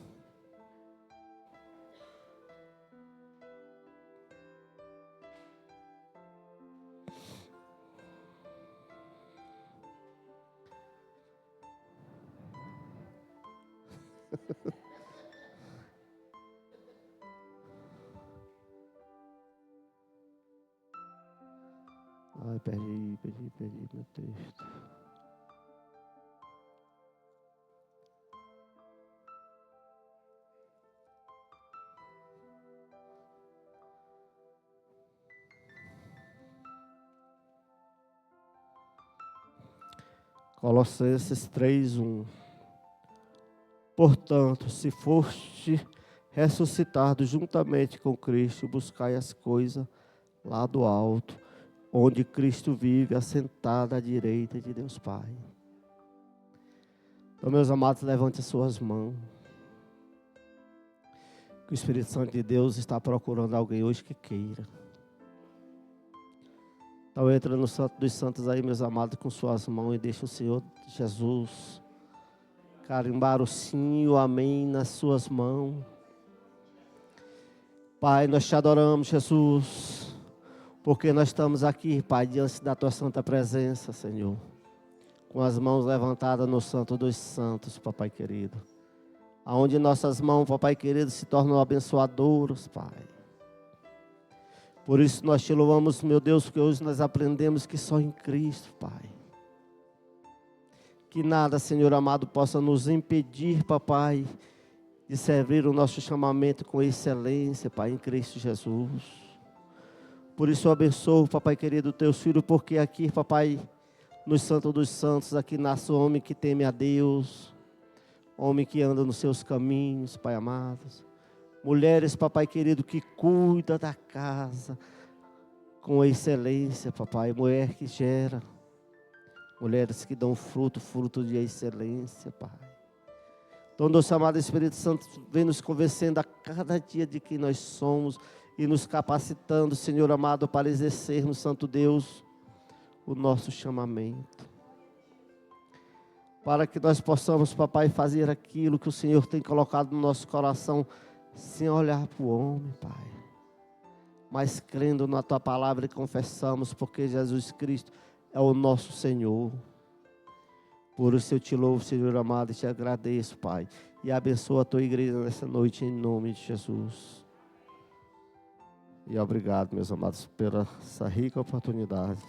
Ai, perdi meu texto. Colossenses 3:1. Portanto, se foste ressuscitado juntamente com Cristo, buscai as coisas lá do alto, onde Cristo vive, assentado à direita de Deus Pai. Então, meus amados, levante as suas mãos. Que o Espírito Santo de Deus está procurando alguém hoje que queira. Então entra no Santo dos Santos aí, meus amados, com suas mãos e deixa o Senhor Jesus carimbar o sim e o amém nas suas mãos. Pai, nós te adoramos, Jesus, porque nós estamos aqui, Pai, diante da tua santa presença, Senhor, com as mãos levantadas no Santo dos Santos, Papai querido, aonde nossas mãos, Papai querido, se tornam abençoadoras, Pai. Por isso nós te louvamos, meu Deus, porque hoje nós aprendemos que só em Cristo, Pai. Que nada, Senhor amado, possa nos impedir, Papai, de servir o nosso chamamento com excelência, Pai, em Cristo Jesus. Por isso eu abençoo, Papai querido, teus filhos, porque aqui, Papai, no Santo dos Santos, aqui nasce o homem que teme a Deus, homem que anda nos seus caminhos, Pai amados. Mulheres, Papai querido, que cuida da casa com excelência, Papai. Mulher que gera. Mulheres que dão fruto de excelência, Pai. Então, nosso amado Espírito Santo, vem nos convencendo a cada dia de quem nós somos e nos capacitando, Senhor amado, para exercermos, Santo Deus, o nosso chamamento. Para que nós possamos, Papai, fazer aquilo que o Senhor tem colocado no nosso coração, sem olhar para o homem, Pai, mas crendo na Tua palavra e confessamos, porque Jesus Cristo é o nosso Senhor. Por isso eu te louvo, Senhor amado, e te agradeço, Pai, e abençoa a Tua igreja nessa noite, em nome de Jesus. E obrigado, meus amados, pela essa rica oportunidade.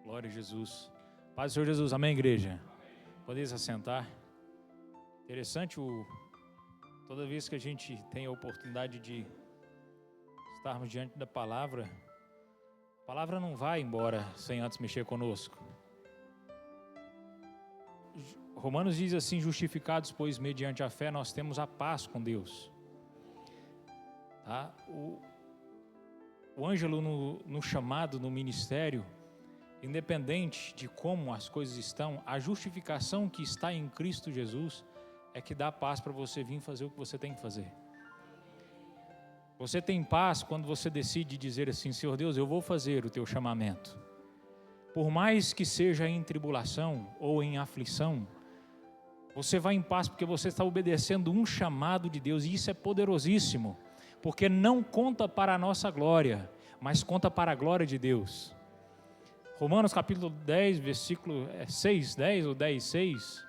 Glória a Jesus. Paz do Senhor Jesus. Amém, igreja? Podeis assentar. Interessante, toda vez que a gente tem a oportunidade de estarmos diante da palavra, a palavra não vai embora sem antes mexer conosco. Romanos diz assim: justificados, pois, mediante a fé, nós temos a paz com Deus. Tá? O Ângelo, no chamado, no ministério, independente de como as coisas estão, a justificação que está em Cristo Jesus é que dá paz para você vir fazer o que você tem que fazer. Você tem paz quando você decide dizer assim: Senhor Deus, eu vou fazer o teu chamamento. Por mais que seja em tribulação ou em aflição, você vai em paz porque você está obedecendo um chamado de Deus, e isso é poderosíssimo, porque não conta para a nossa glória, mas conta para a glória de Deus. Romanos capítulo 10, versículo 6, 10 ou 10, 6.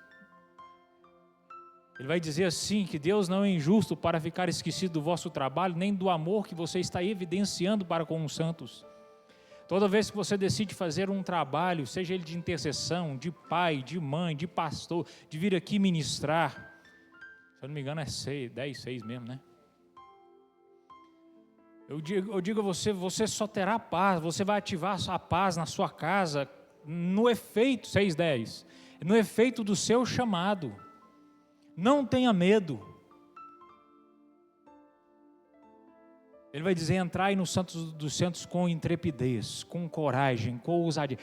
Ele vai dizer assim, que Deus não é injusto para ficar esquecido do vosso trabalho, nem do amor que você está evidenciando para com os santos. Toda vez que você decide fazer um trabalho, seja ele de intercessão, de pai, de mãe, de pastor, de vir aqui ministrar, se eu não me engano é 10, 6 mesmo, né? Eu digo a você, você só terá paz, você vai ativar a paz na sua casa, no efeito, 6:10, no efeito do seu chamado. Não tenha medo. Ele vai dizer: entrai no Santo dos Santos com intrepidez, com coragem, com ousadia.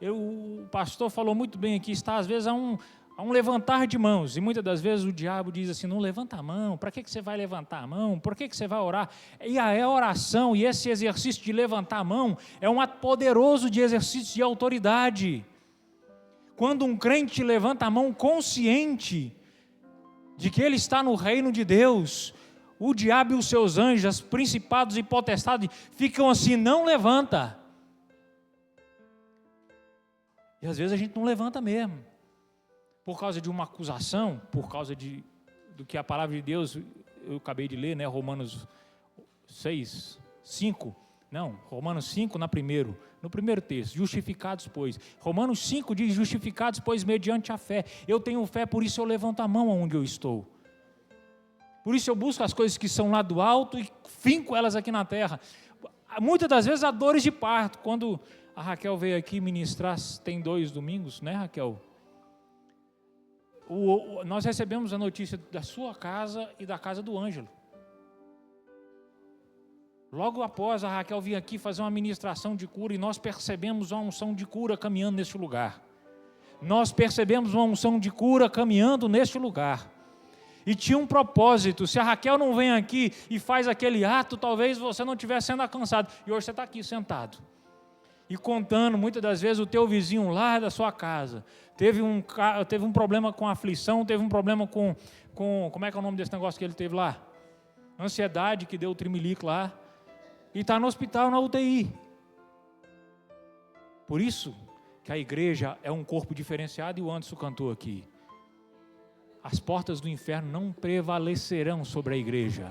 O pastor falou muito bem aqui, está às vezes a um levantar de mãos, e muitas das vezes o diabo diz assim: não levanta a mão, para que você vai levantar a mão, por que você vai orar? E a oração e esse exercício de levantar a mão é um ato poderoso de exercício de autoridade. Quando um crente levanta a mão consciente de que ele está no reino de Deus, o diabo e os seus anjos, principados e potestades, ficam assim: não levanta. E às vezes a gente não levanta mesmo, por causa de uma acusação, por causa do que a palavra de Deus, eu acabei de ler, né? Romanos 6, 5, não, Romanos 5 no primeiro texto, justificados pois. Romanos 5 diz: justificados pois mediante a fé. Eu tenho fé, por isso eu levanto a mão onde eu estou. Por isso eu busco as coisas que são lá do alto e finco elas aqui na terra. Muitas das vezes há dores de parto. Quando a Raquel veio aqui ministrar, tem 2 domingos, né, Raquel? Nós recebemos a notícia da sua casa e da casa do Ângelo. Logo após a Raquel vir aqui fazer uma ministração de cura, e nós percebemos uma unção de cura caminhando neste lugar. Nós percebemos uma unção de cura caminhando neste lugar. E tinha um propósito. Se a Raquel não vem aqui e faz aquele ato, talvez você não estivesse sendo alcançado. E hoje você está aqui sentado. e contando, muitas das vezes, o teu vizinho lá da sua casa teve um problema com aflição, teve um problema com como é que é o nome desse negócio que ele teve lá? Ansiedade, que deu o trimelique lá, e está no hospital, na UTI. Por isso que a igreja é um corpo diferenciado, e o Anderson cantou aqui. As portas do inferno não prevalecerão sobre a igreja.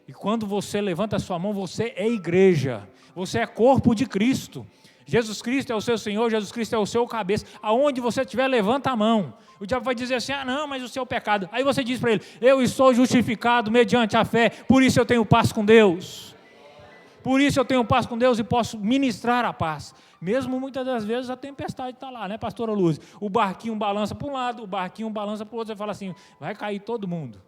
E quando você levanta a sua mão, você é igreja, você é corpo de Cristo. Jesus Cristo é o seu Senhor, Jesus Cristo é o seu cabeça. Aonde você estiver, levanta a mão. O diabo vai dizer assim, não, mas o seu pecado. Aí você diz para ele, eu estou justificado mediante a fé, por isso eu tenho paz com Deus. Por isso eu tenho paz com Deus e posso ministrar a paz. Mesmo muitas das vezes a tempestade está lá, né, pastora Luz? O barquinho balança para um lado, o barquinho balança para o outro, você fala assim, vai cair todo mundo.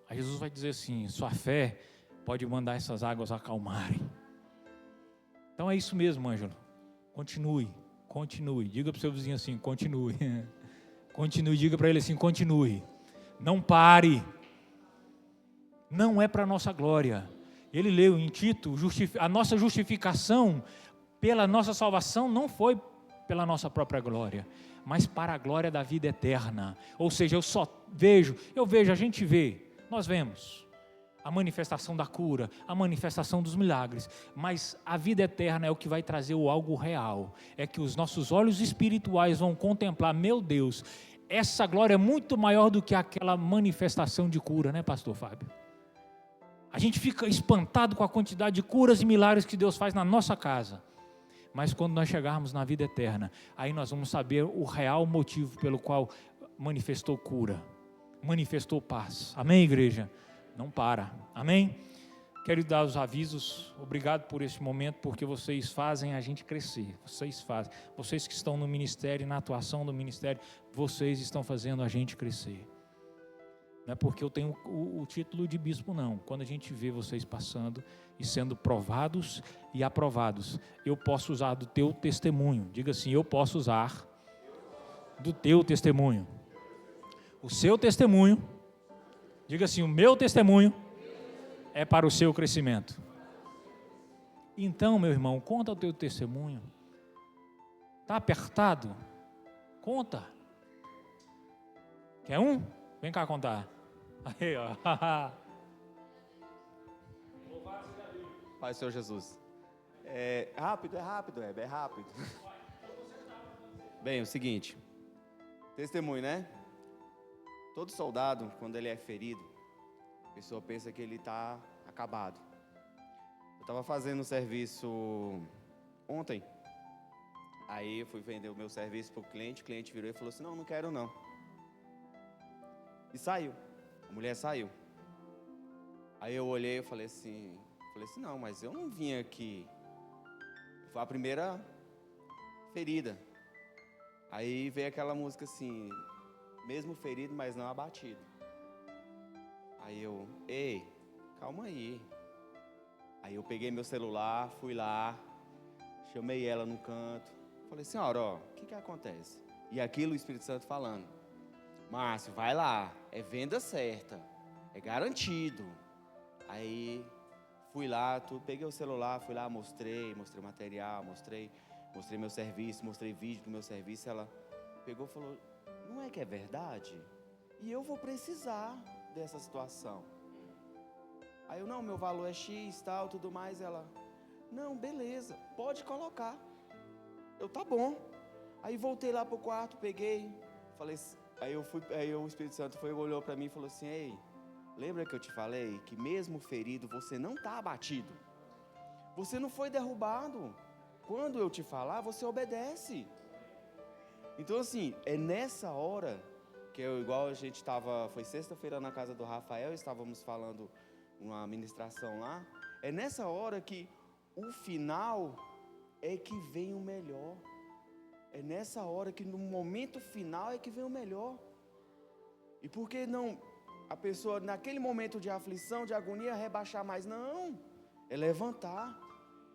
Aí Jesus vai dizer assim, sua fé pode mandar essas águas acalmarem. Então é isso mesmo, Ângelo. Continue. Diga para o seu vizinho assim, continue. Continue, diga para ele assim, continue. Não pare. Não é para a nossa glória. Ele leu em Tito, a nossa justificação pela nossa salvação não foi pela nossa própria glória, mas para a glória da vida eterna. Ou seja, a gente vê, nós vemos a manifestação da cura, a manifestação dos milagres, mas a vida eterna é o que vai trazer o algo real, é que os nossos olhos espirituais vão contemplar, meu Deus, essa glória é muito maior do que aquela manifestação de cura, né, pastor Fábio? A gente fica espantado com a quantidade de curas e milagres que Deus faz na nossa casa, mas quando nós chegarmos na vida eterna, aí nós vamos saber o real motivo pelo qual manifestou cura, manifestou paz. Amém, igreja? Não para. Amém? Quero dar os avisos. Obrigado por esse momento, porque vocês fazem a gente crescer. Vocês fazem. Vocês que estão no ministério, na atuação do ministério, vocês estão fazendo a gente crescer. Não é porque eu tenho o título de bispo, não. Quando a gente vê vocês passando e sendo provados e aprovados, eu posso usar do teu testemunho. Diga assim, eu posso usar do teu testemunho. O seu testemunho, diga assim, o meu testemunho é para o seu crescimento. Então, meu irmão, conta o teu testemunho. Está apertado? Conta. Quer um? Vem cá contar. Aí, ó. Pai, Senhor Jesus. É rápido. Bem, é o seguinte. Testemunho, né? Todo soldado, quando ele é ferido, a pessoa pensa que ele está acabado. Eu estava fazendo um serviço ontem. Aí eu fui vender o meu serviço para o cliente virou e falou assim, não quero não. E saiu. A mulher saiu. Aí eu olhei e falei assim, não, mas eu não vim aqui. Foi a primeira ferida. Aí veio aquela música assim, mesmo ferido, mas não abatido. Aí eu, ei, calma aí. Aí eu peguei meu celular, fui lá, chamei ela no canto. Falei, senhora, ó, o que acontece? E aquilo o Espírito Santo falando. Márcio, vai lá, é venda certa, é garantido. Aí fui lá, peguei o celular, fui lá, mostrei o material, mostrei meu serviço, mostrei vídeo do meu serviço. Ela pegou e falou, não é que é verdade? E eu vou precisar dessa situação. Aí eu, não, meu valor é X, tal, tudo mais. Ela, não, beleza, pode colocar. Eu, tá bom. Aí voltei lá pro quarto, peguei, falei, aí o Espírito Santo olhou para mim e falou assim, ei, lembra que eu te falei que mesmo ferido você não está abatido? Você não foi derrubado. Quando eu te falar, você obedece. Então assim, é nessa hora que igual a gente estava, foi sexta-feira na casa do Rafael, estávamos falando uma ministração lá, é nessa hora que o final é que vem o melhor. É nessa hora que no momento final é que vem o melhor. E por que não a pessoa naquele momento de aflição, de agonia, rebaixar mais? Não, é levantar.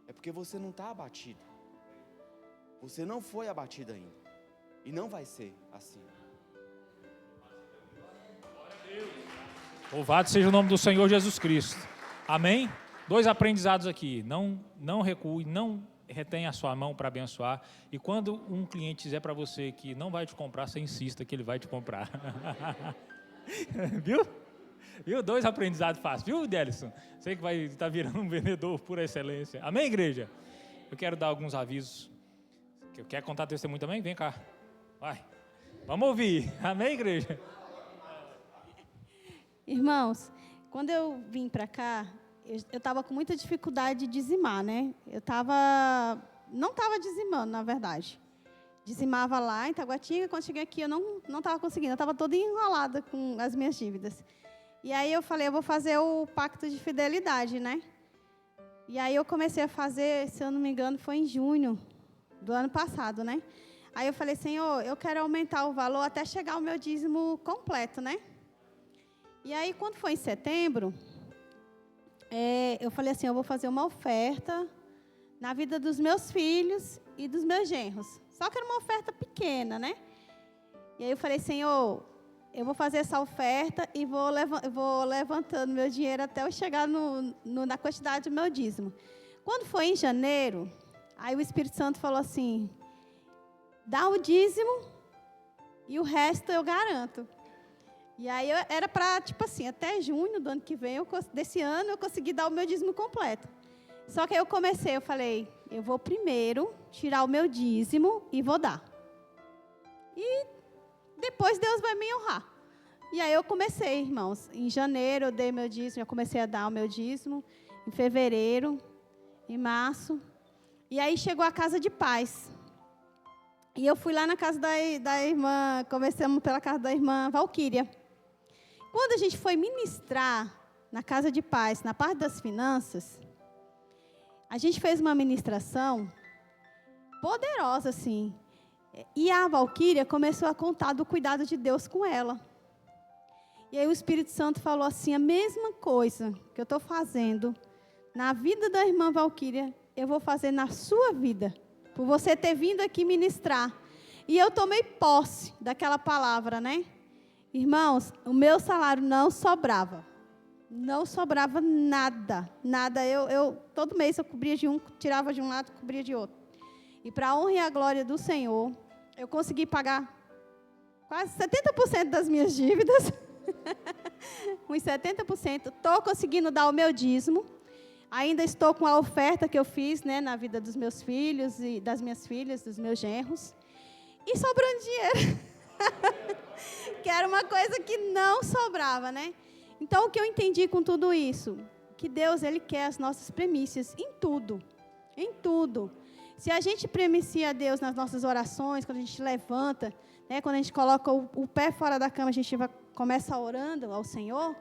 É porque você não está abatido. Você não foi abatido ainda. E não vai ser assim. Louvado seja o nome do Senhor Jesus Cristo. Amém? 2 aprendizados aqui. Não recue, não retenha a sua mão para abençoar. E quando um cliente dizer para você que não vai te comprar, você insista que ele vai te comprar. Viu? 2 aprendizados fáceis. Viu, Délison? Sei que vai estar virando um vendedor por excelência. Amém, igreja? Eu quero dar alguns avisos. Quer contar testemunho também? Vem cá. Vai. Vamos ouvir. Amém, igreja? Irmãos, quando eu vim para cá, eu estava com muita dificuldade de dizimar, né? Não estava dizimando, na verdade. Dizimava lá em Taguatinga, quando cheguei aqui eu não estava conseguindo, eu estava toda enrolada com as minhas dívidas. E aí eu falei, eu vou fazer o pacto de fidelidade, né? E aí eu comecei a fazer, se eu não me engano, foi em junho do ano passado, né? Aí eu falei, Senhor, eu quero aumentar o valor até chegar ao meu dízimo completo, né? E aí, quando foi em setembro, eu falei assim, eu vou fazer uma oferta na vida dos meus filhos e dos meus genros. Só que era uma oferta pequena, né? E aí eu falei, Senhor, eu vou fazer essa oferta e vou levantando meu dinheiro até eu chegar na quantidade do meu dízimo. Quando foi em janeiro, aí o Espírito Santo falou assim, dá o dízimo e o resto eu garanto. E aí era para, tipo assim, até junho do ano que vem, desse ano, eu consegui dar o meu dízimo completo. Só que aí eu falei, eu vou primeiro tirar o meu dízimo e vou dar. E depois Deus vai me honrar. E aí eu comecei, irmãos. Em janeiro eu dei meu dízimo, eu comecei a dar o meu dízimo. Em fevereiro, em março. E aí chegou a casa de paz. E eu fui lá na casa da irmã, começamos pela casa da irmã Valquíria. Quando a gente foi ministrar na casa de paz, na parte das finanças, a gente fez uma ministração poderosa, assim. E a Valquíria começou a contar do cuidado de Deus com ela. E aí o Espírito Santo falou assim, a mesma coisa que eu estou fazendo na vida da irmã Valquíria, eu vou fazer na sua vida, por você ter vindo aqui ministrar. E eu tomei posse daquela palavra, né? Irmãos, o meu salário não sobrava. Não sobrava nada, nada. Eu todo mês eu cobria de um, tirava de um lado, cobria de outro. E para a honra e a glória do Senhor, eu consegui pagar quase 70% das minhas dívidas. Uns 70%. Estou conseguindo dar o meu dízimo. Ainda estou com a oferta que eu fiz, né, na vida dos meus filhos e das minhas filhas, dos meus genros. E sobrando dinheiro. Que era uma coisa que não sobrava, né? Então, o que eu entendi com tudo isso? Que Deus, Ele quer as nossas premissas em tudo. Em tudo. Se a gente premicia a Deus nas nossas orações, quando a gente levanta, né, quando a gente coloca o pé fora da cama, a gente começa orando ao Senhor,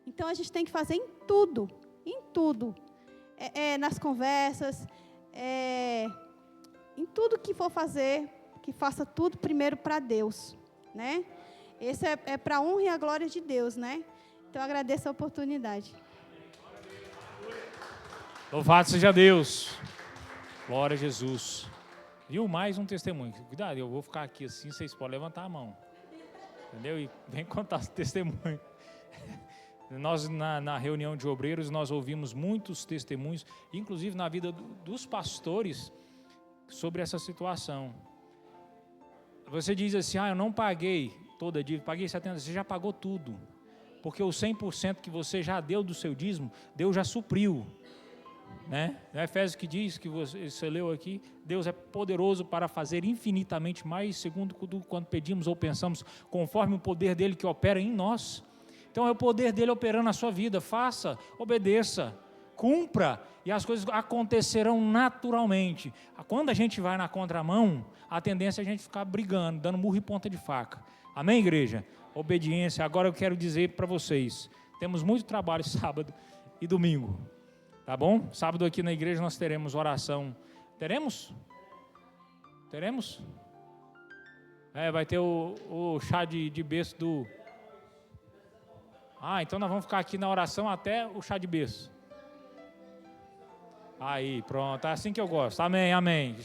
então a gente tem que fazer em tudo. Em tudo. Nas conversas, em tudo que for fazer, que faça tudo primeiro para Deus, né? Esse é para a honra e a glória de Deus, né? Então, eu agradeço a oportunidade. Louvado seja Deus. Glória a Jesus. Viu? Mais um testemunho. Cuidado, eu vou ficar aqui assim, vocês podem levantar a mão. Entendeu? E vem contar esse testemunho. Nós, na reunião de obreiros, nós ouvimos muitos testemunhos, inclusive na vida dos pastores, sobre essa situação. Você diz assim, eu não paguei toda a dívida, paguei 70%, você já pagou tudo. Porque o 100% que você já deu do seu dízimo, Deus já supriu. Né? No Efésios que diz, que você leu aqui, Deus é poderoso para fazer infinitamente mais, segundo quando pedimos ou pensamos, conforme o poder dele que opera em nós. Então é o poder dele operando na sua vida. Faça, obedeça, cumpra e as coisas acontecerão naturalmente. Quando a gente vai na contramão, a tendência é a gente ficar brigando, dando murro e ponta de faca. Amém, igreja? Obediência. Agora eu quero dizer para vocês, temos muito trabalho sábado e domingo. Tá bom? Sábado aqui na igreja nós teremos oração. Teremos? Teremos? Vai ter o chá de berço do... então nós vamos ficar aqui na oração até o chá de berço. Aí, pronto, é assim que eu gosto. Amém, amém.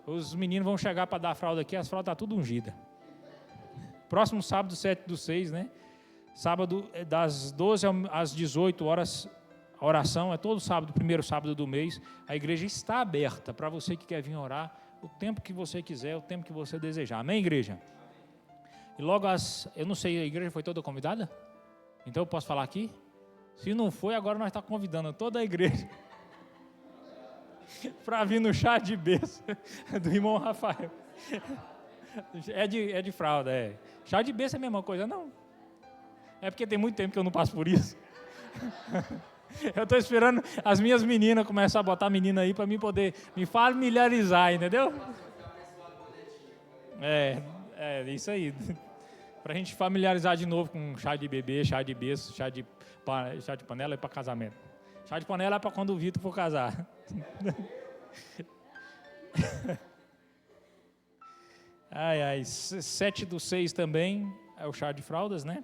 Os meninos vão chegar para dar a fralda aqui, as fraldas estão tudo ungidas. Próximo sábado, 7/6, né? Sábado, das 12 às 18 horas, A oração é todo sábado, primeiro sábado do mês. A igreja está aberta para você que quer vir orar o tempo que você quiser, o tempo que você desejar. Amém, igreja? E logo eu não sei, a igreja foi toda convidada? Então eu posso falar aqui? Se não foi, agora nós estamos convidando toda a igreja para vir no chá de bênção do irmão Rafael. É de fralda, é. Chá de bênção é a mesma coisa, não? É porque tem muito tempo que eu não passo por isso. Eu estou esperando as minhas meninas começar a botar a menina aí para mim poder me familiarizar, entendeu? É isso aí. Para a gente familiarizar de novo com chá de bebê, chá de berço, chá de panela é para casamento. Chá de panela é para quando o Vitor for casar. 7/6 também é o chá de fraldas, né?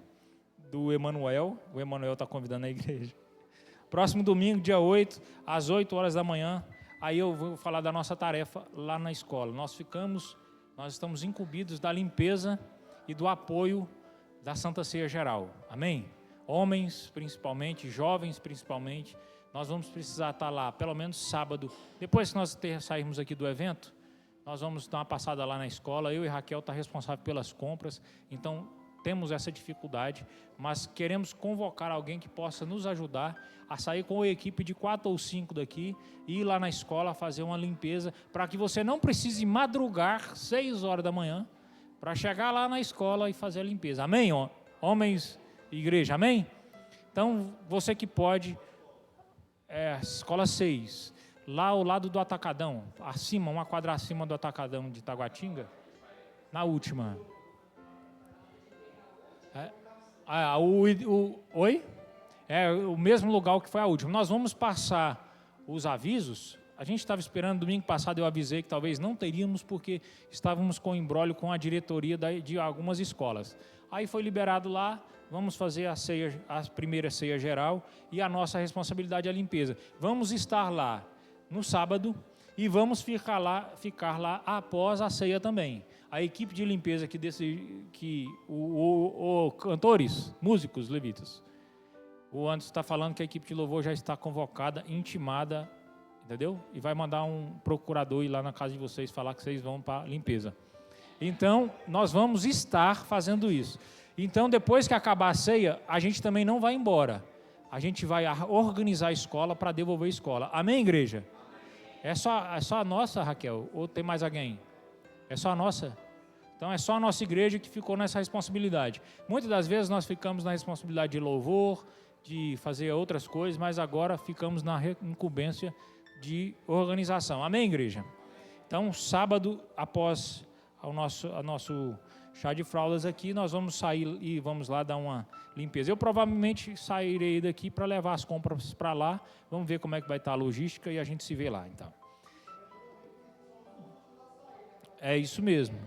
Do Emanuel. O Emanuel está convidando a igreja. Próximo domingo, dia 8, às 8 horas da manhã, aí eu vou falar da nossa tarefa lá na escola. Nós estamos incumbidos da limpeza e do apoio da Santa Ceia Geral. Amém? Homens, principalmente, jovens, principalmente. Nós vamos precisar estar lá, pelo menos sábado. Depois que nós sairmos aqui do evento, nós vamos dar uma passada lá na escola. Eu e Raquel estamos responsáveis pelas compras, então temos essa dificuldade, mas queremos convocar alguém que possa nos ajudar a sair com a equipe de 4 ou 5 daqui e ir lá na escola fazer uma limpeza, para que você não precise madrugar 6 horas da manhã para chegar lá na escola e fazer a limpeza. Amém, homens e igreja? Amém? Então, você que pode, escola 6, lá ao lado do Atacadão, acima, uma quadra acima do Atacadão de Taguatinga, na última. Oi? É o mesmo lugar que foi a última. Nós vamos passar os avisos. A gente estava esperando, domingo passado eu avisei que talvez não teríamos, porque estávamos com imbróglio com a diretoria de algumas escolas. Aí foi liberado lá, vamos fazer a primeira ceia geral e a nossa responsabilidade é a limpeza. Vamos estar lá no sábado e vamos ficar lá após a ceia também. A equipe de limpeza cantores, músicos, levitas. O Anderson está falando que a equipe de louvor já está convocada, intimada, entendeu? E vai mandar um procurador ir lá na casa de vocês falar que vocês vão para a limpeza. Então, nós vamos estar fazendo isso. Então, depois que acabar a ceia, a gente também não vai embora. A gente vai organizar a escola para devolver a escola. Amém, igreja? É só a nossa, Raquel? Ou tem mais alguém? É só a nossa? Então, é só a nossa igreja que ficou nessa responsabilidade. Muitas das vezes nós ficamos na responsabilidade de louvor, de fazer outras coisas, mas agora ficamos na incumbência de organização. Amém, igreja? Então, sábado, após o nosso chá de fraldas aqui, nós vamos sair e vamos lá dar uma limpeza. Eu provavelmente sairei daqui para levar as compras para lá. Vamos ver como é que vai estar a logística e a gente se vê lá, então. É isso mesmo.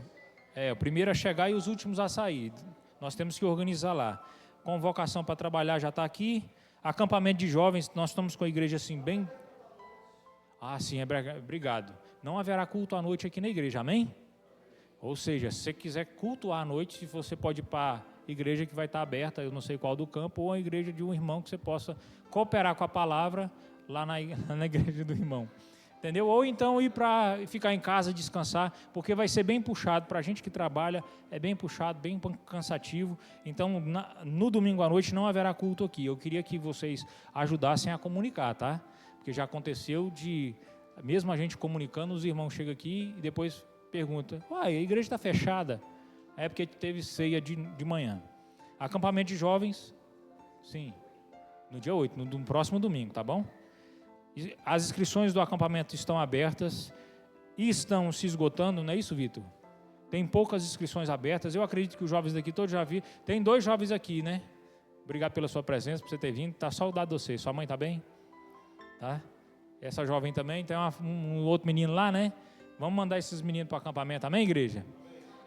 O primeiro a chegar e os últimos a sair. Nós temos que organizar lá. Convocação para trabalhar já está aqui. Acampamento de jovens, nós estamos com a igreja assim bem... sim, obrigado. Não haverá culto à noite aqui na igreja, amém? Ou seja, se você quiser cultuar à noite, você pode ir para a igreja que vai estar aberta, eu não sei qual do campo, ou a igreja de um irmão que você possa cooperar com a palavra lá na igreja do irmão. Entendeu? Ou então ir para ficar em casa, descansar, porque vai ser bem puxado, para a gente que trabalha, é bem puxado, bem cansativo. Então, no domingo à noite não haverá culto aqui. Eu queria que vocês ajudassem a comunicar, tá? Porque já aconteceu mesmo a gente comunicando, os irmãos chegam aqui e depois perguntam, a igreja está fechada. É porque teve ceia de manhã. Acampamento de jovens, sim, no dia 8, no próximo domingo, tá bom? As inscrições do acampamento estão abertas e estão se esgotando, não é isso, Vitor? Tem poucas inscrições abertas. Eu acredito que os jovens daqui todos já viram. Tem 2 jovens aqui, né? Obrigado pela sua presença, por você ter vindo. Está saudade de você. Sua mãe está bem? Tá? Essa jovem também. Tem um outro menino lá, né? Vamos mandar esses meninos para o acampamento. Amém, igreja?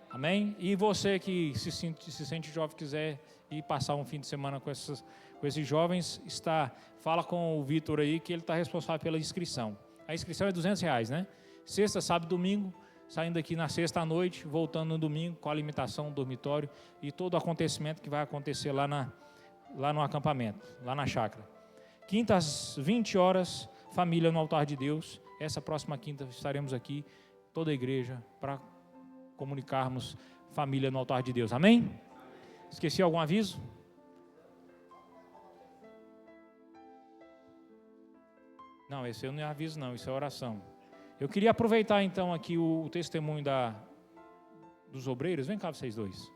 Amém? E você que se sente jovem, quiser ir passar um fim de semana com esses jovens, fala com o Vitor aí, que ele está responsável pela inscrição. A inscrição é R$200, né? Sexta, sábado, domingo, saindo aqui na sexta à noite, voltando no domingo, com a alimentação, dormitório e todo o acontecimento que vai acontecer lá no acampamento, lá na chácara. Quinta às 20 horas, família no altar de Deus. Essa próxima quinta estaremos aqui, toda a igreja, para comunicarmos família no altar de Deus. Amém? Esqueci algum aviso? Não, esse eu não é aviso não, isso é oração. Eu queria aproveitar então aqui o testemunho dos obreiros. Vem cá vocês dois.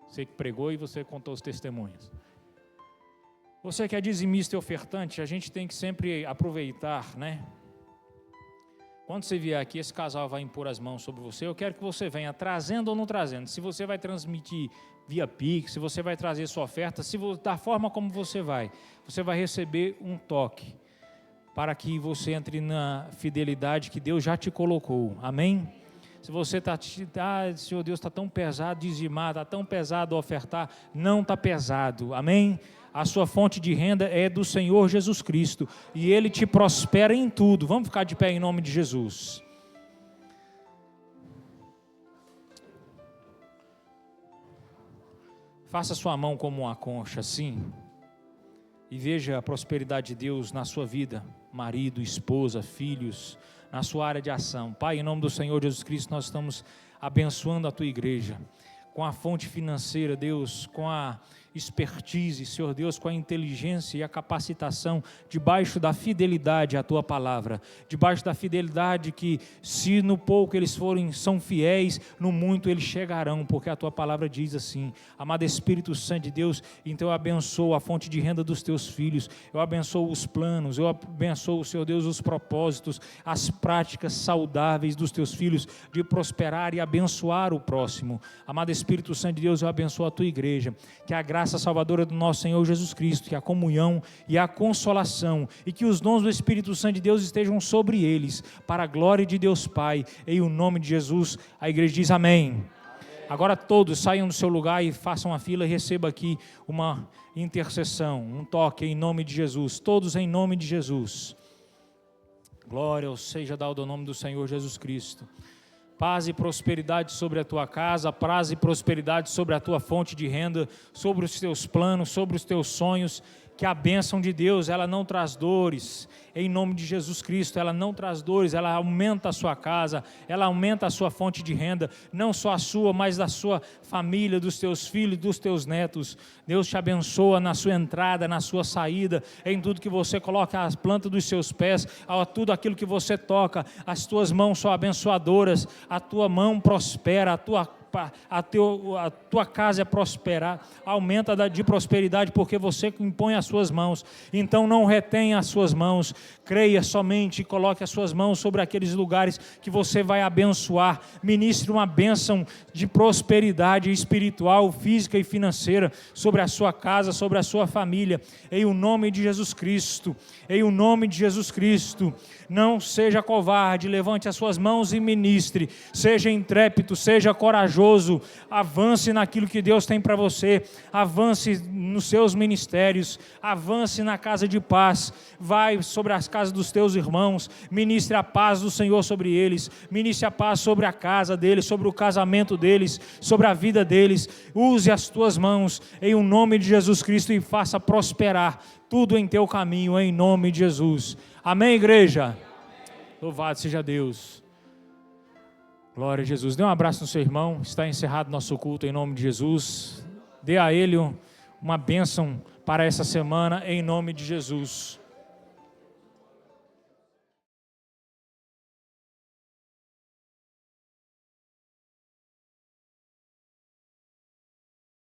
Você que pregou e você contou os testemunhos. Você que é dizimista e ofertante, a gente tem que sempre aproveitar, né? Quando você vier aqui, esse casal vai impor as mãos sobre você. Eu quero que você venha trazendo ou não trazendo. Se você vai transmitir via Pix, se você vai trazer sua oferta, da forma como você vai receber um toque para que você entre na fidelidade que Deus já te colocou. Amém? Se você Senhor Deus, está tão pesado dizimar, está tão pesado ofertar, não está pesado. Amém? A sua fonte de renda é do Senhor Jesus Cristo e Ele te prospera em tudo. Vamos ficar de pé em nome de Jesus. Faça sua mão como uma concha, assim, e veja a prosperidade de Deus na sua vida, marido, esposa, filhos, na sua área de ação. Pai, em nome do Senhor Jesus Cristo, nós estamos abençoando a tua igreja, com a fonte financeira, Deus, com a expertise, Senhor Deus, com a inteligência e a capacitação, debaixo da fidelidade à tua palavra, debaixo da fidelidade que, se no pouco eles são fiéis, no muito eles chegarão, porque a tua palavra diz assim. Amado Espírito Santo de Deus, então eu abençoo a fonte de renda dos teus filhos, eu abençoo os planos, eu abençoo, Senhor Deus, os propósitos, as práticas saudáveis dos teus filhos, de prosperar e abençoar o próximo. Amado Espírito Santo de Deus, eu abençoo a tua igreja, que a graça salvadora do nosso Senhor Jesus Cristo, que a comunhão e a consolação e que os dons do Espírito Santo de Deus estejam sobre eles, para a glória de Deus Pai, em o nome de Jesus. A igreja diz amém. Agora todos saiam do seu lugar e façam a fila e receba aqui uma intercessão, um toque em nome de Jesus, todos em nome de Jesus. Glória seja dada ao nome do Senhor Jesus Cristo. Paz e prosperidade sobre a tua casa, paz e prosperidade sobre a tua fonte de renda, sobre os teus planos, sobre os teus sonhos. Que a bênção de Deus, ela não traz dores, em nome de Jesus Cristo, ela não traz dores, ela aumenta a sua casa, ela aumenta a sua fonte de renda, não só a sua, mas da sua família, dos teus filhos, dos teus netos. Deus te abençoa na sua entrada, na sua saída, em tudo que você coloca as plantas dos seus pés, a tudo aquilo que você toca, as tuas mãos são abençoadoras, a tua mão prospera, a tua casa é prosperar, aumenta de prosperidade, porque você impõe as suas mãos. Então não retenha as suas mãos, creia somente e coloque as suas mãos sobre aqueles lugares que você vai abençoar. Ministre uma bênção de prosperidade espiritual, física e financeira sobre a sua casa, sobre a sua família, em o nome de Jesus Cristo, em o nome de Jesus Cristo. Não seja covarde, levante as suas mãos e ministre, seja intrépido, seja corajoso, avance naquilo que Deus tem para você, avance nos seus ministérios, avance na casa de paz, vai sobre as casas dos teus irmãos, ministre a paz do Senhor sobre eles, ministre a paz sobre a casa deles, sobre o casamento deles, sobre a vida deles. Use as tuas mãos em o nome de Jesus Cristo e faça prosperar tudo em teu caminho, em nome de Jesus. Amém, igreja? Louvado seja Deus. Glória a Jesus. Dê um abraço no seu irmão. Está encerrado nosso culto em nome de Jesus. Dê a ele uma bênção para essa semana em nome de Jesus.